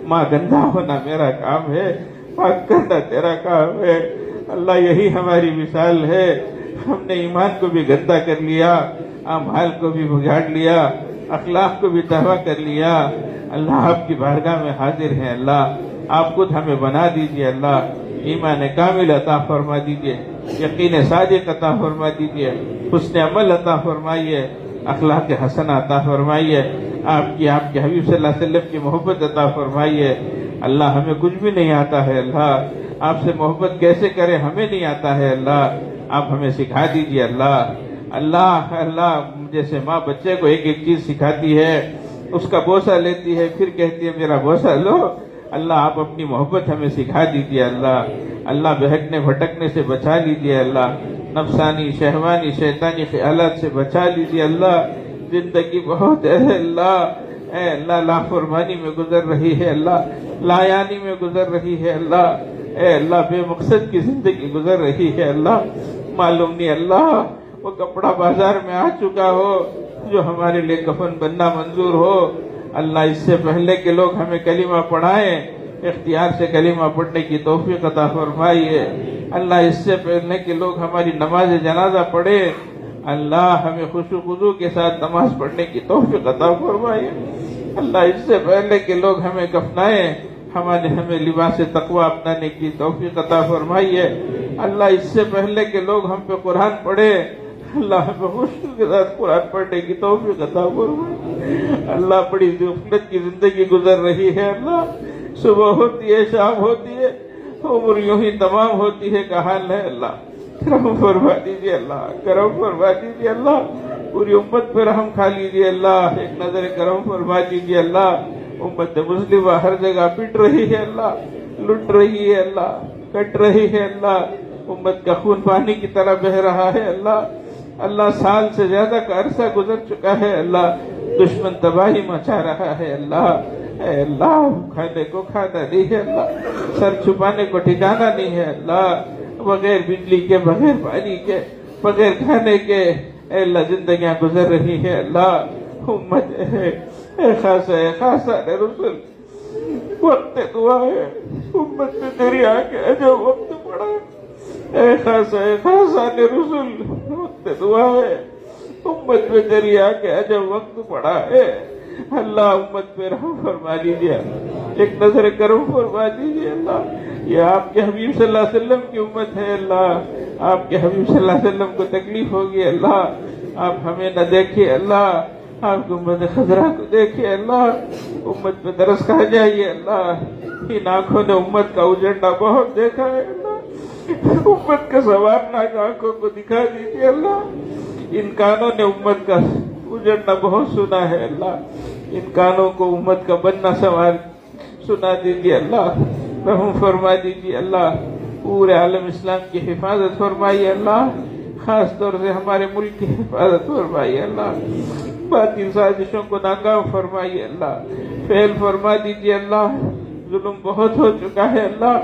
ماں گندا ہونا میرا کام ہے، پاک کرنا تیرا کام ہے۔ اللہ، یہی ہماری مثال ہے، ہم نے ایمان کو بھی گندا کر لیا، اعمال کو بھی بگاڑ لیا، اخلاق کو بھی تباہ کر لیا۔ اللہ، آپ کی بارگاہ میں حاضر ہیں اللہ، آپ خود ہمیں بنا دیجئے اللہ، ایمان کامل عطا فرما دیجئے، یقین صادق عطا فرما دیجئے، حسن عمل عطا فرمائیے، اخلاق حسن عطا فرمائیے، آپ کے حبیب صلی اللہ علیہ وسلم کی محبت عطا فرمائیے۔ اللہ، ہمیں کچھ بھی نہیں آتا ہے اللہ، آپ سے محبت کیسے کریں ہمیں نہیں آتا ہے اللہ، آپ ہمیں سکھا دیجئے اللہ۔ اللہ جیسے ماں بچے کو ایک ایک چیز سکھاتی ہے، اس کا بوسہ لیتی ہے، پھر کہتی ہے میرا بوسہ لو، اللہ آپ اپنی محبت ہمیں سکھا دیجیے اللہ بہکنے بھٹکنے سے بچا لیجیے اللہ، نفسانی شہوانی شیطانی خیالات سے بچا لیجیے اللہ، زندگی بہت ہے اے اللہ نافرمانی میں گزر رہی ہے اللہ، لایانی میں گزر رہی ہے اللہ، اے اللہ بے مقصد کی زندگی گزر رہی ہے اللہ، معلوم نہیں اللہ وہ کپڑا بازار میں آ چکا ہو جو ہمارے لیے کفن بننا منظور ہو، اللہ اس سے پہلے کہ لوگ ہمیں کلمہ پڑھائیں اختیار سے کلمہ پڑھنے کی توفیق عطا فرمائیے، اللہ اس سے پہلے کہ لوگ ہماری نماز جنازہ پڑھے اللہ ہمیں خشوع و خضوع کے ساتھ نماز پڑھنے کی توفیق عطا فرمائیے، اللہ اس سے پہلے کہ لوگ ہمیں کفنائیں ہمیں لباس تقوی اپنانے کی توفیق عطا فرمائیے، اللہ اس سے پہلے کہ لوگ ہم پہ قرآن پڑھے اللہ ہمیں خشوع کے ساتھ قرآن پڑھنے کی توفیق عطا فرمائیے، اللہ بڑی غفلت کی زندگی گزر رہی ہے اللہ، صبح ہوتی ہے شام ہوتی ہے عمر یوں ہی تمام ہوتی ہے، کا حال ہے اللہ، کرم فرما دیجیے اللہ، کرم فرما دیجیے اللہ، پوری امت پہ رحم کھا لیجیے اللہ، ایک نظر کرم فرما دیجیے اللہ، امت مسلمہ ہر جگہ پٹ رہی ہے اللہ، لٹ رہی ہے اللہ، کٹ رہی ہے اللہ، امت کا خون پانی کی طرح بہ رہا ہے اللہ سال سے زیادہ کا عرصہ گزر چکا ہے اللہ، دشمن تباہی مچا رہا ہے اللہ، اے اللہ کھانے کو کھانا نہیں ہے اللہ، سر چھپانے کو ٹھکانا نہیں ہے اللہ، بغیر بجلی کے بغیر پانی کے بغیر کھانے کے اے اللہ زندگیاں گزر رہی ہے اللہ، امت اے خاصہ رسول وقت دعا ہے، امت میں تیری آنکھیں عجب وقت پڑا ہے، اے خاصہ رسول وقت دعا ہے، امت میں تیری آنکھیں عجب وقت پڑا ہے، اللہ امت پہ رحم فرما دیجیے، ایک نظر کرم فرما دیجیے اللہ، یہ آپ کے حبیب صلی اللہ علیہ وسلم کی امت ہے اللہ، آپ کے حبیب صلی اللہ علیہ وسلم کو تکلیف ہوگی اللہ، آپ ہمیں نہ دیکھیے اللہ، آپ کی امت خضرہ کو دیکھیے اللہ، امت پہ ترس کھا جائیے اللہ، ان آنکھوں نے امت کا اجڑنا بہت دیکھا ہے اللہ، امت کا سنوارنا آنکھوں کو دکھا دیجیے اللہ، ان کانوں نے امت کا اجڑنا بہت سنا ہے اللہ، ان کانوں کو امت کا بننا سنا دیجیے اللہ، رحم فرما دیجیے اللہ، پورے عالم اسلام کی حفاظت فرمائیے اللہ، خاص طور سے ہمارے ملک کی حفاظت فرمائیے اللہ، باطل سازشوں کو ناکام فرمائیے اللہ، فیل فرما دیجیے اللہ، ظلم بہت ہو چکا ہے اللہ،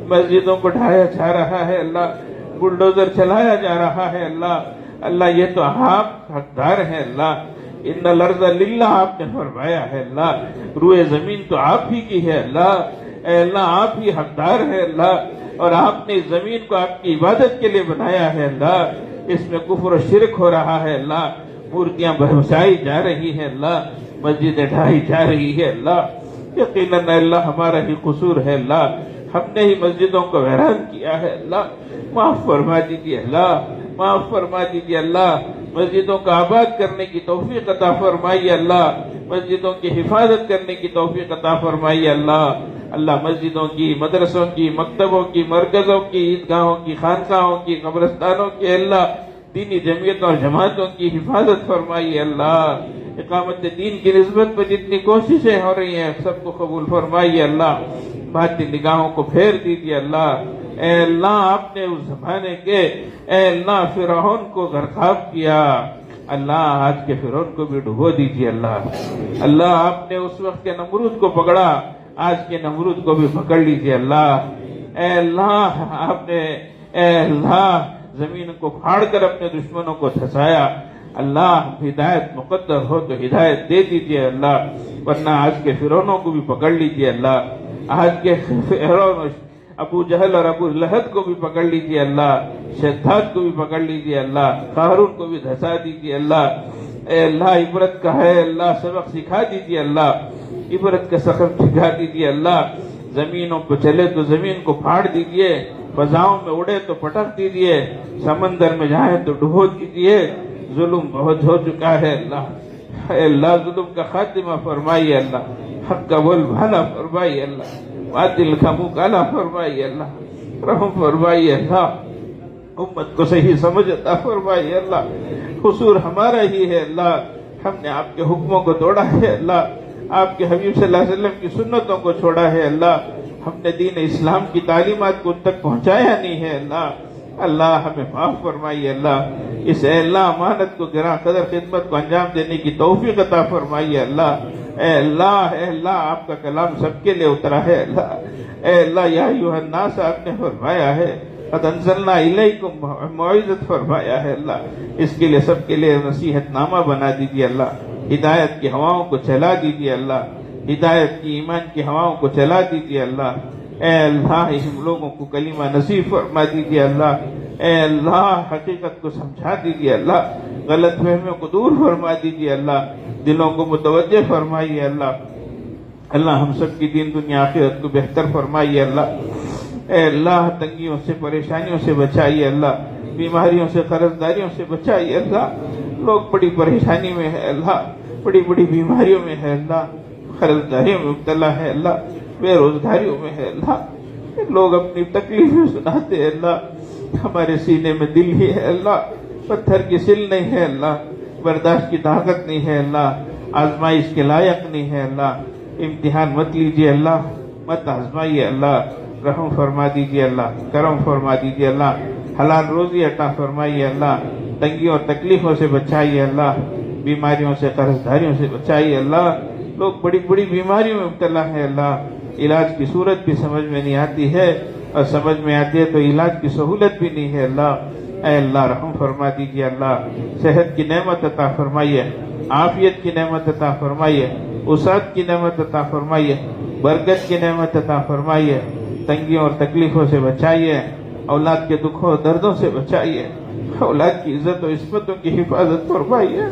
مسجدوں کو ڈھایا جا رہا ہے اللہ، بلڈوزر چلایا جا رہا ہے اللہ یہ تو آپ حقدار ہیں اللہ، ان الارض للہ آپ نے فرمایا ہے اللہ، روئے زمین تو آپ ہی کی ہے اللہ، اے اللہ آپ ہی حقدار ہے اللہ، اور آپ نے زمین کو آپ کی عبادت کے لیے بنایا ہے اللہ، اس میں کفر و شرک ہو رہا ہے اللہ، مورتیاں بھسائی جا رہی ہیں اللہ، مسجدیں ڈھائی جا رہی ہے اللہ، یقیناً اللہ ہمارا ہی قصور ہے اللہ، ہم نے ہی مسجدوں کو ویران کیا ہے اللہ، معاف فرما دیجیے اللہ، معاف فرما دیجیے اللہ، مسجدوں کو آباد کرنے کی توفیق عطا فرمائیے اللہ، مسجدوں کی حفاظت کرنے کی توفیق عطا فرمائیے اللہ مسجدوں کی، مدرسوں کی، مکتبوں کی، مرکزوں کی، عیدگاہوں کی، خانقاہوں کی، قبرستانوں کی اللہ دینی جمعیتوں اور جماعتوں کی حفاظت فرمائیے اللہ، اقامت دین کی نسبت پر جتنی کوششیں ہو رہی ہیں سب کو قبول فرمائیے اللہ، باطل نگاہوں کو پھیر دیجیے اللہ، اے اللہ آپ نے اس زمانے کے اے اللہ فرعون کو غرقاب کیا اللہ، آج کے فرعون کو بھی ڈبو دیجیے اللہ آپ نے اس وقت کے نمرود کو پکڑا، آج کے نمرود کو بھی پکڑ لیجیے اللہ، اے اللہ آپ نے اے اللہ زمین کو پھاڑ کر اپنے دشمنوں کو دھسایا اللہ، ہدایت مقدر ہو تو ہدایت دے دیجیے اللہ، ورنہ آج کے فرعونوں کو بھی پکڑ لیجیے اللہ، آج کے فرعون ابو جہل اور ابو لہب کو بھی پکڑ لیجیے اللہ، شداد کو بھی پکڑ لیجیے اللہ، قارون کو بھی دھسا دیجیے اللہ، اے اللہ عبرت کا ہے اللہ سبق سکھا دیجیے اللہ، عبرت کا سبق سکھا دیجیے اللہ، زمینوں پہ چلے تو زمین کو پھاڑ دیجیے، فضاؤں میں اڑے تو پٹک دیجیے، سمندر میں جائے تو ڈبو دیجیے، ظلم بہت ہو چکا ہے اللہ، اے اللہ ظلم کا خاتمہ فرمائیے اللہ، حق کا بول بھالا فرمائیے اللہ، باطل کا منہ کالا فرمائیے اللہ، رحم فرمائیے اللہ، امت کو صحیح سمجھ عطا فرمائیے اللہ، قصور ہمارا ہی ہے اللہ، ہم نے آپ کے حکموں کو توڑا ہے اللہ، آپ کے حبیب صلی اللہ علیہ وسلم کی سنتوں کو چھوڑا ہے اللہ، ہم نے دین اسلام کی تعلیمات کو ان تک پہنچایا نہیں ہے اللہ، اللہ ہمیں معاف فرمائیے اللہ، اس اے اللہ امانت کو گراں قدر خدمت کو انجام دینے کی توفیق عطا فرمائیے اللہ، اے اللہ آپ کا کلام سب کے لیے اترا ہے اللہ، اے اللہ یا ایھا الناس آپ نے فرمایا ہے قد انزلنا الیکم موعظت فرمایا ہے اللہ، اس کے لیے سب کے لیے نصیحت نامہ بنا دیجیے اللہ، ہدایت کی ہواؤں کو چلا دیجیے اللہ، ہدایت کی ایمان کی ہواؤں کو چلا دیجیے اللہ، اے اللہ ہم لوگوں کو کلمہ نصیب فرما دیجیے اللہ، اے اللہ حقیقت کو سمجھا دیجیے اللہ، غلط فہمیوں کو دور فرما دیجیے اللہ، دلوں کو متوجہ فرمائیے اللہ ہم سب کی دین دنیا آخرت کو بہتر فرمائیے اللہ، اے اللہ تنگیوں سے پریشانیوں سے بچائیے اللہ، بیماریوں سے قرض داریوں سے بچائیے اللہ، لوگ بڑی پریشانی میں ہے اللہ، بڑی بڑی بیماریوں میں ہے اللہ، قرض داریوں میں مبتلا ہے اللہ، بے روزگاریوں میں ہے اللہ، لوگ اپنی تکلیفیں سناتے ہیں اللہ، ہمارے سینے میں دل ہی ہے اللہ، پتھر کی سل نہیں ہے اللہ، برداشت کی طاقت نہیں ہے اللہ، آزمائش کے لائق نہیں ہے اللہ، امتحان مت لیجیے اللہ، مت آزمائیے اللہ، رحم فرما دیجیے اللہ، کرم فرما دیجیے اللہ، حلال روزی عطا فرمائیے اللہ، تنگیوں اور تکلیفوں سے بچائیے اللہ، بیماریوں سے قرض داریوں سے بچائیے اللہ، لوگ بڑی بڑی بیماریوں میں مبتلا ہے اللہ، علاج کی صورت بھی سمجھ میں نہیں آتی ہے، اور سمجھ میں آتی ہے تو علاج کی سہولت بھی نہیں ہے اللہ، اے اللہ رحم فرما دیجیے اللہ، صحت کی نعمت عطا فرمائیے، عافیت کی نعمت عطا فرمائیے، وسعت کی نعمت عطا فرمائیے، برکت کی نعمت عطا فرمائیے، تنگیوں اور تکلیفوں سے بچائیے، اولاد کے دکھوں اور دردوں سے بچائیے، اولاد کی عزت و عصمتوں کی حفاظت فرمائیے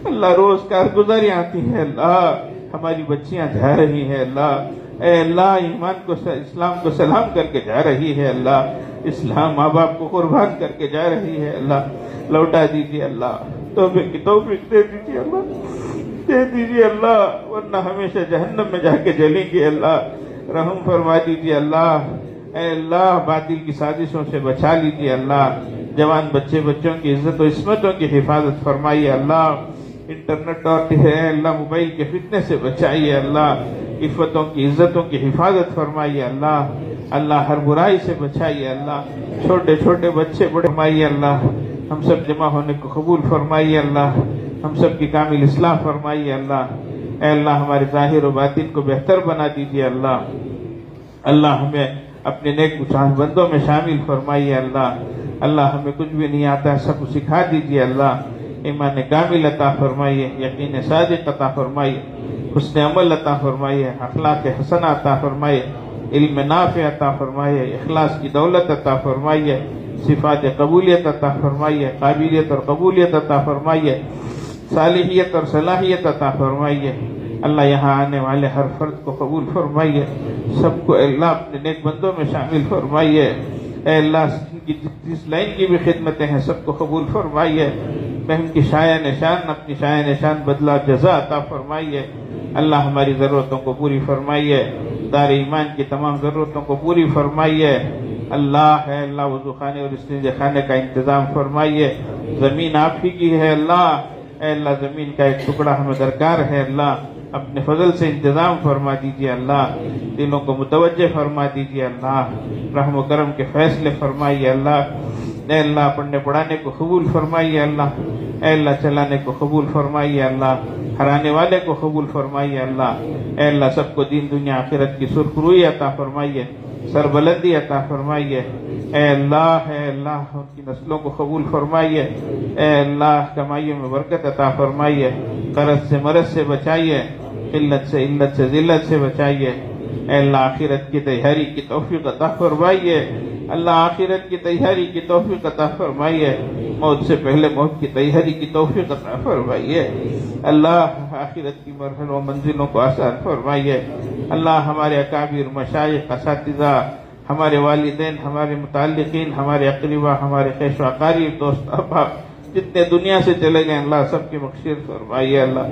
اللہ، روز کارگزاری آتی ہے اللہ، ہماری بچیاں جا رہی ہیں اللہ، اے اللہ ایمان کو اسلام کو سلام کر کے جا رہی ہے اللہ، اسلام ماں باپ کو قربان کر کے جا رہی ہے اللہ، لوٹا دیجیے اللہ، توبہ کی توفیق دے دیجیے اللہ، دے دیجیے اللہ، ورنہ ہمیشہ جہنم میں جا کے جلیں گے اللہ، رحم فرما دیجیے اللہ، اے اللہ باطل کی سازشوں سے بچا لیجیے اللہ، جوان بچوں کی عزت و عصمتوں کی حفاظت فرمائیے اللہ، انٹرنیٹ اور اللہ موبائل کے فتنے سے بچائیے اللہ، عفتوں کی عزتوں کی حفاظت فرمائیے اللہ ہر برائی سے بچائیے اللہ، چھوٹے چھوٹے بچے بڑے فرمائیے اللہ، ہم سب جمع ہونے کو قبول فرمائیے اللہ، ہم سب کی کامل اصلاح فرمائیے اللہ، اے اللہ ہمارے ظاہر و باطن کو بہتر بنا دیجیے اللہ ہمیں اپنے نیک بندوں میں شامل فرمائیے اللہ ہمیں کچھ بھی نہیں آتا ہے سب کو سکھا دیجیے اللہ، ایمان کامل عطا فرمائیے، یقین صادق عطا فرمائیے، حسن عمل عطا فرمائیے، اخلاق حسنہ عطا فرمائیے، علم نافع عطا فرمائیے، اخلاص کی دولت عطا فرمائیے، صفات قبولیت عطا فرمائیے، قابلیت اور قبولیت عطا فرمائیے، صالحیت اور صلاحیت عطا فرمائیے اللہ، یہاں آنے والے ہر فرد کو قبول فرمائیے، سب کو اللہ اپنے نیک بندوں میں شامل فرمائیے، اے اللہ جس لائن کی بھی خدمتیں ہیں سب کو قبول فرمائیے، بہن کی شایع نشان اپنی شایع نشان بدلہ جزا عطا فرمائیے اللہ، ہماری ضرورتوں کو پوری فرمائیے، دار ایمان کی تمام ضرورتوں کو پوری فرمائیے اللہ، ہے اللہ وضو خانے اور استنجا خانے کا انتظام فرمائیے، زمین آپ ہی کی ہے اللہ، اے اللہ زمین کا ایک ٹکڑا ہمیں درکار ہے اللہ، اپنے فضل سے انتظام فرما دیجیے اللہ، دلوں کو متوجہ فرما دیجیے اللہ، رحم و کرم کے فیصلے فرمائیے اللہ، اے اللہ پڑھنے پڑھانے کو قبول فرمائیے اللہ، اے اللہ چلانے کو قبول فرمائیے اللہ، ہرانے والے کو قبول فرمائیے اللہ، اے اللہ سب کو دین دنیا آخرت کی سرخروئی عطا فرمائیے، سربلندی عطا فرمائیے، اے اللہ ان کی نسلوں کو قبول فرمائیے، اے اللہ کمائیوں میں برکت عطا فرمائیے، قرض سے مرض سے بچائیے، قلت سے علت سے ذلت سے بچائیے، اے اللہ آخرت کی تیاری کی توفیق عطا فرمائیے اللہ، آخرت کی تیاری کی توفیق عطا فرمائیے، موت سے پہلے موت کی تیاری کی توفیق عطا فرمائیے اللہ، آخرت کی مرحلوں و منزلوں کو آسان فرمائیے اللہ، ہمارے اکابر مشائخ اساتذہ، ہمارے والدین، ہمارے متعلقین، ہمارے اقربا، ہمارے خیش و اقارب، دوست احباب جتنے دنیا سے چلے گئے اللہ سب کی مغفرت فرمائیے اللہ،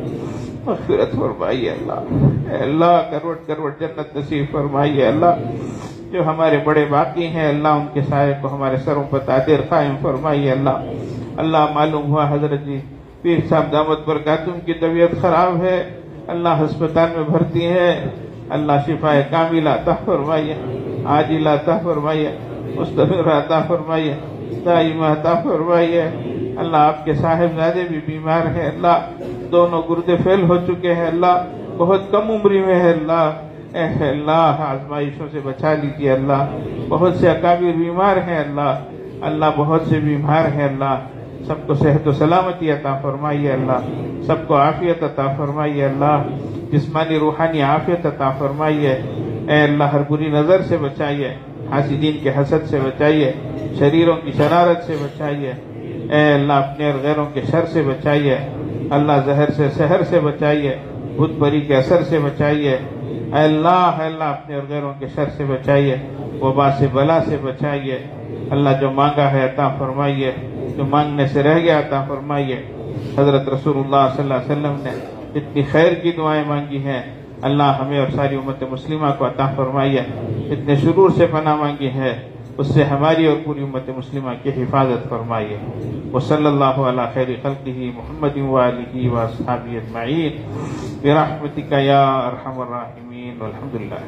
مغفرت فرمائیے اللہ، اے اللہ کروڑ کروڑ جنت نصیب فرمائیے اللہ، جو ہمارے بڑے باقی ہیں اللہ ان کے سائے کو ہمارے سروں پر دائر قائم فرمائیے اللہ معلوم ہوا حضرت جی پیر صاحب دامت برکاتہم کی طبیعت خراب ہے، اللہ ہسپتال میں بھرتی ہے، اللہ شفا کاملہ عطا فرمائیے، عاجلہ عطا فرمائیے، مستمر عطا فرمائیے، دائمہ عطا فرمائیے۔ اللہ آپ کے صاحبزادے بھی بیمار ہیں، اللہ دونوں گردے فیل ہو چکے ہیں، اللہ بہت کم عمری میں ہے، اللہ آزمائشوں سے بچا لیجیے، اللہ بہت سے اکابر بیمار ہیں، اللہ بہت سے بیمار ہیں، اللہ سب کو صحت و سلامتی عطا فرمائیے، اللہ سب کو عافیت عطا فرمائیے، اللہ جسمانی روحانی عافیت عطا فرمائیے، اے اللہ ہر بری نظر سے بچائیے، حاسدین کے حسد سے بچائیے، شریروں کی شرارت سے بچائیے، اے اللہ اپنے اور غیروں کے شر سے بچائیے، اللہ زہر سے سحر سے بچائیے، بت پری کے اثر سے بچائیے، اے اللہ اپنے اور غیروں کے شر سے بچائیے، وبا سے بلا سے بچائیے، اللہ جو مانگا ہے عطا فرمائیے، جو مانگنے سے رہ گیا عطا فرمائیے۔ حضرت رسول اللہ صلی اللہ علیہ وسلم نے اتنی خیر کی دعائیں مانگی ہیں، اللہ ہمیں اور ساری امت مسلمہ کو عطا فرمائیے، اتنے شرور سے پناہ مانگی ہے اس سے ہماری اور پوری امت مسلمہ کی حفاظت فرمائیے۔ وصلی اللہ علی خیر خلقہ محمد وآلہ واصحابہ اجمعین برحمتک یا ارحم الراحمین والحمدللہ۔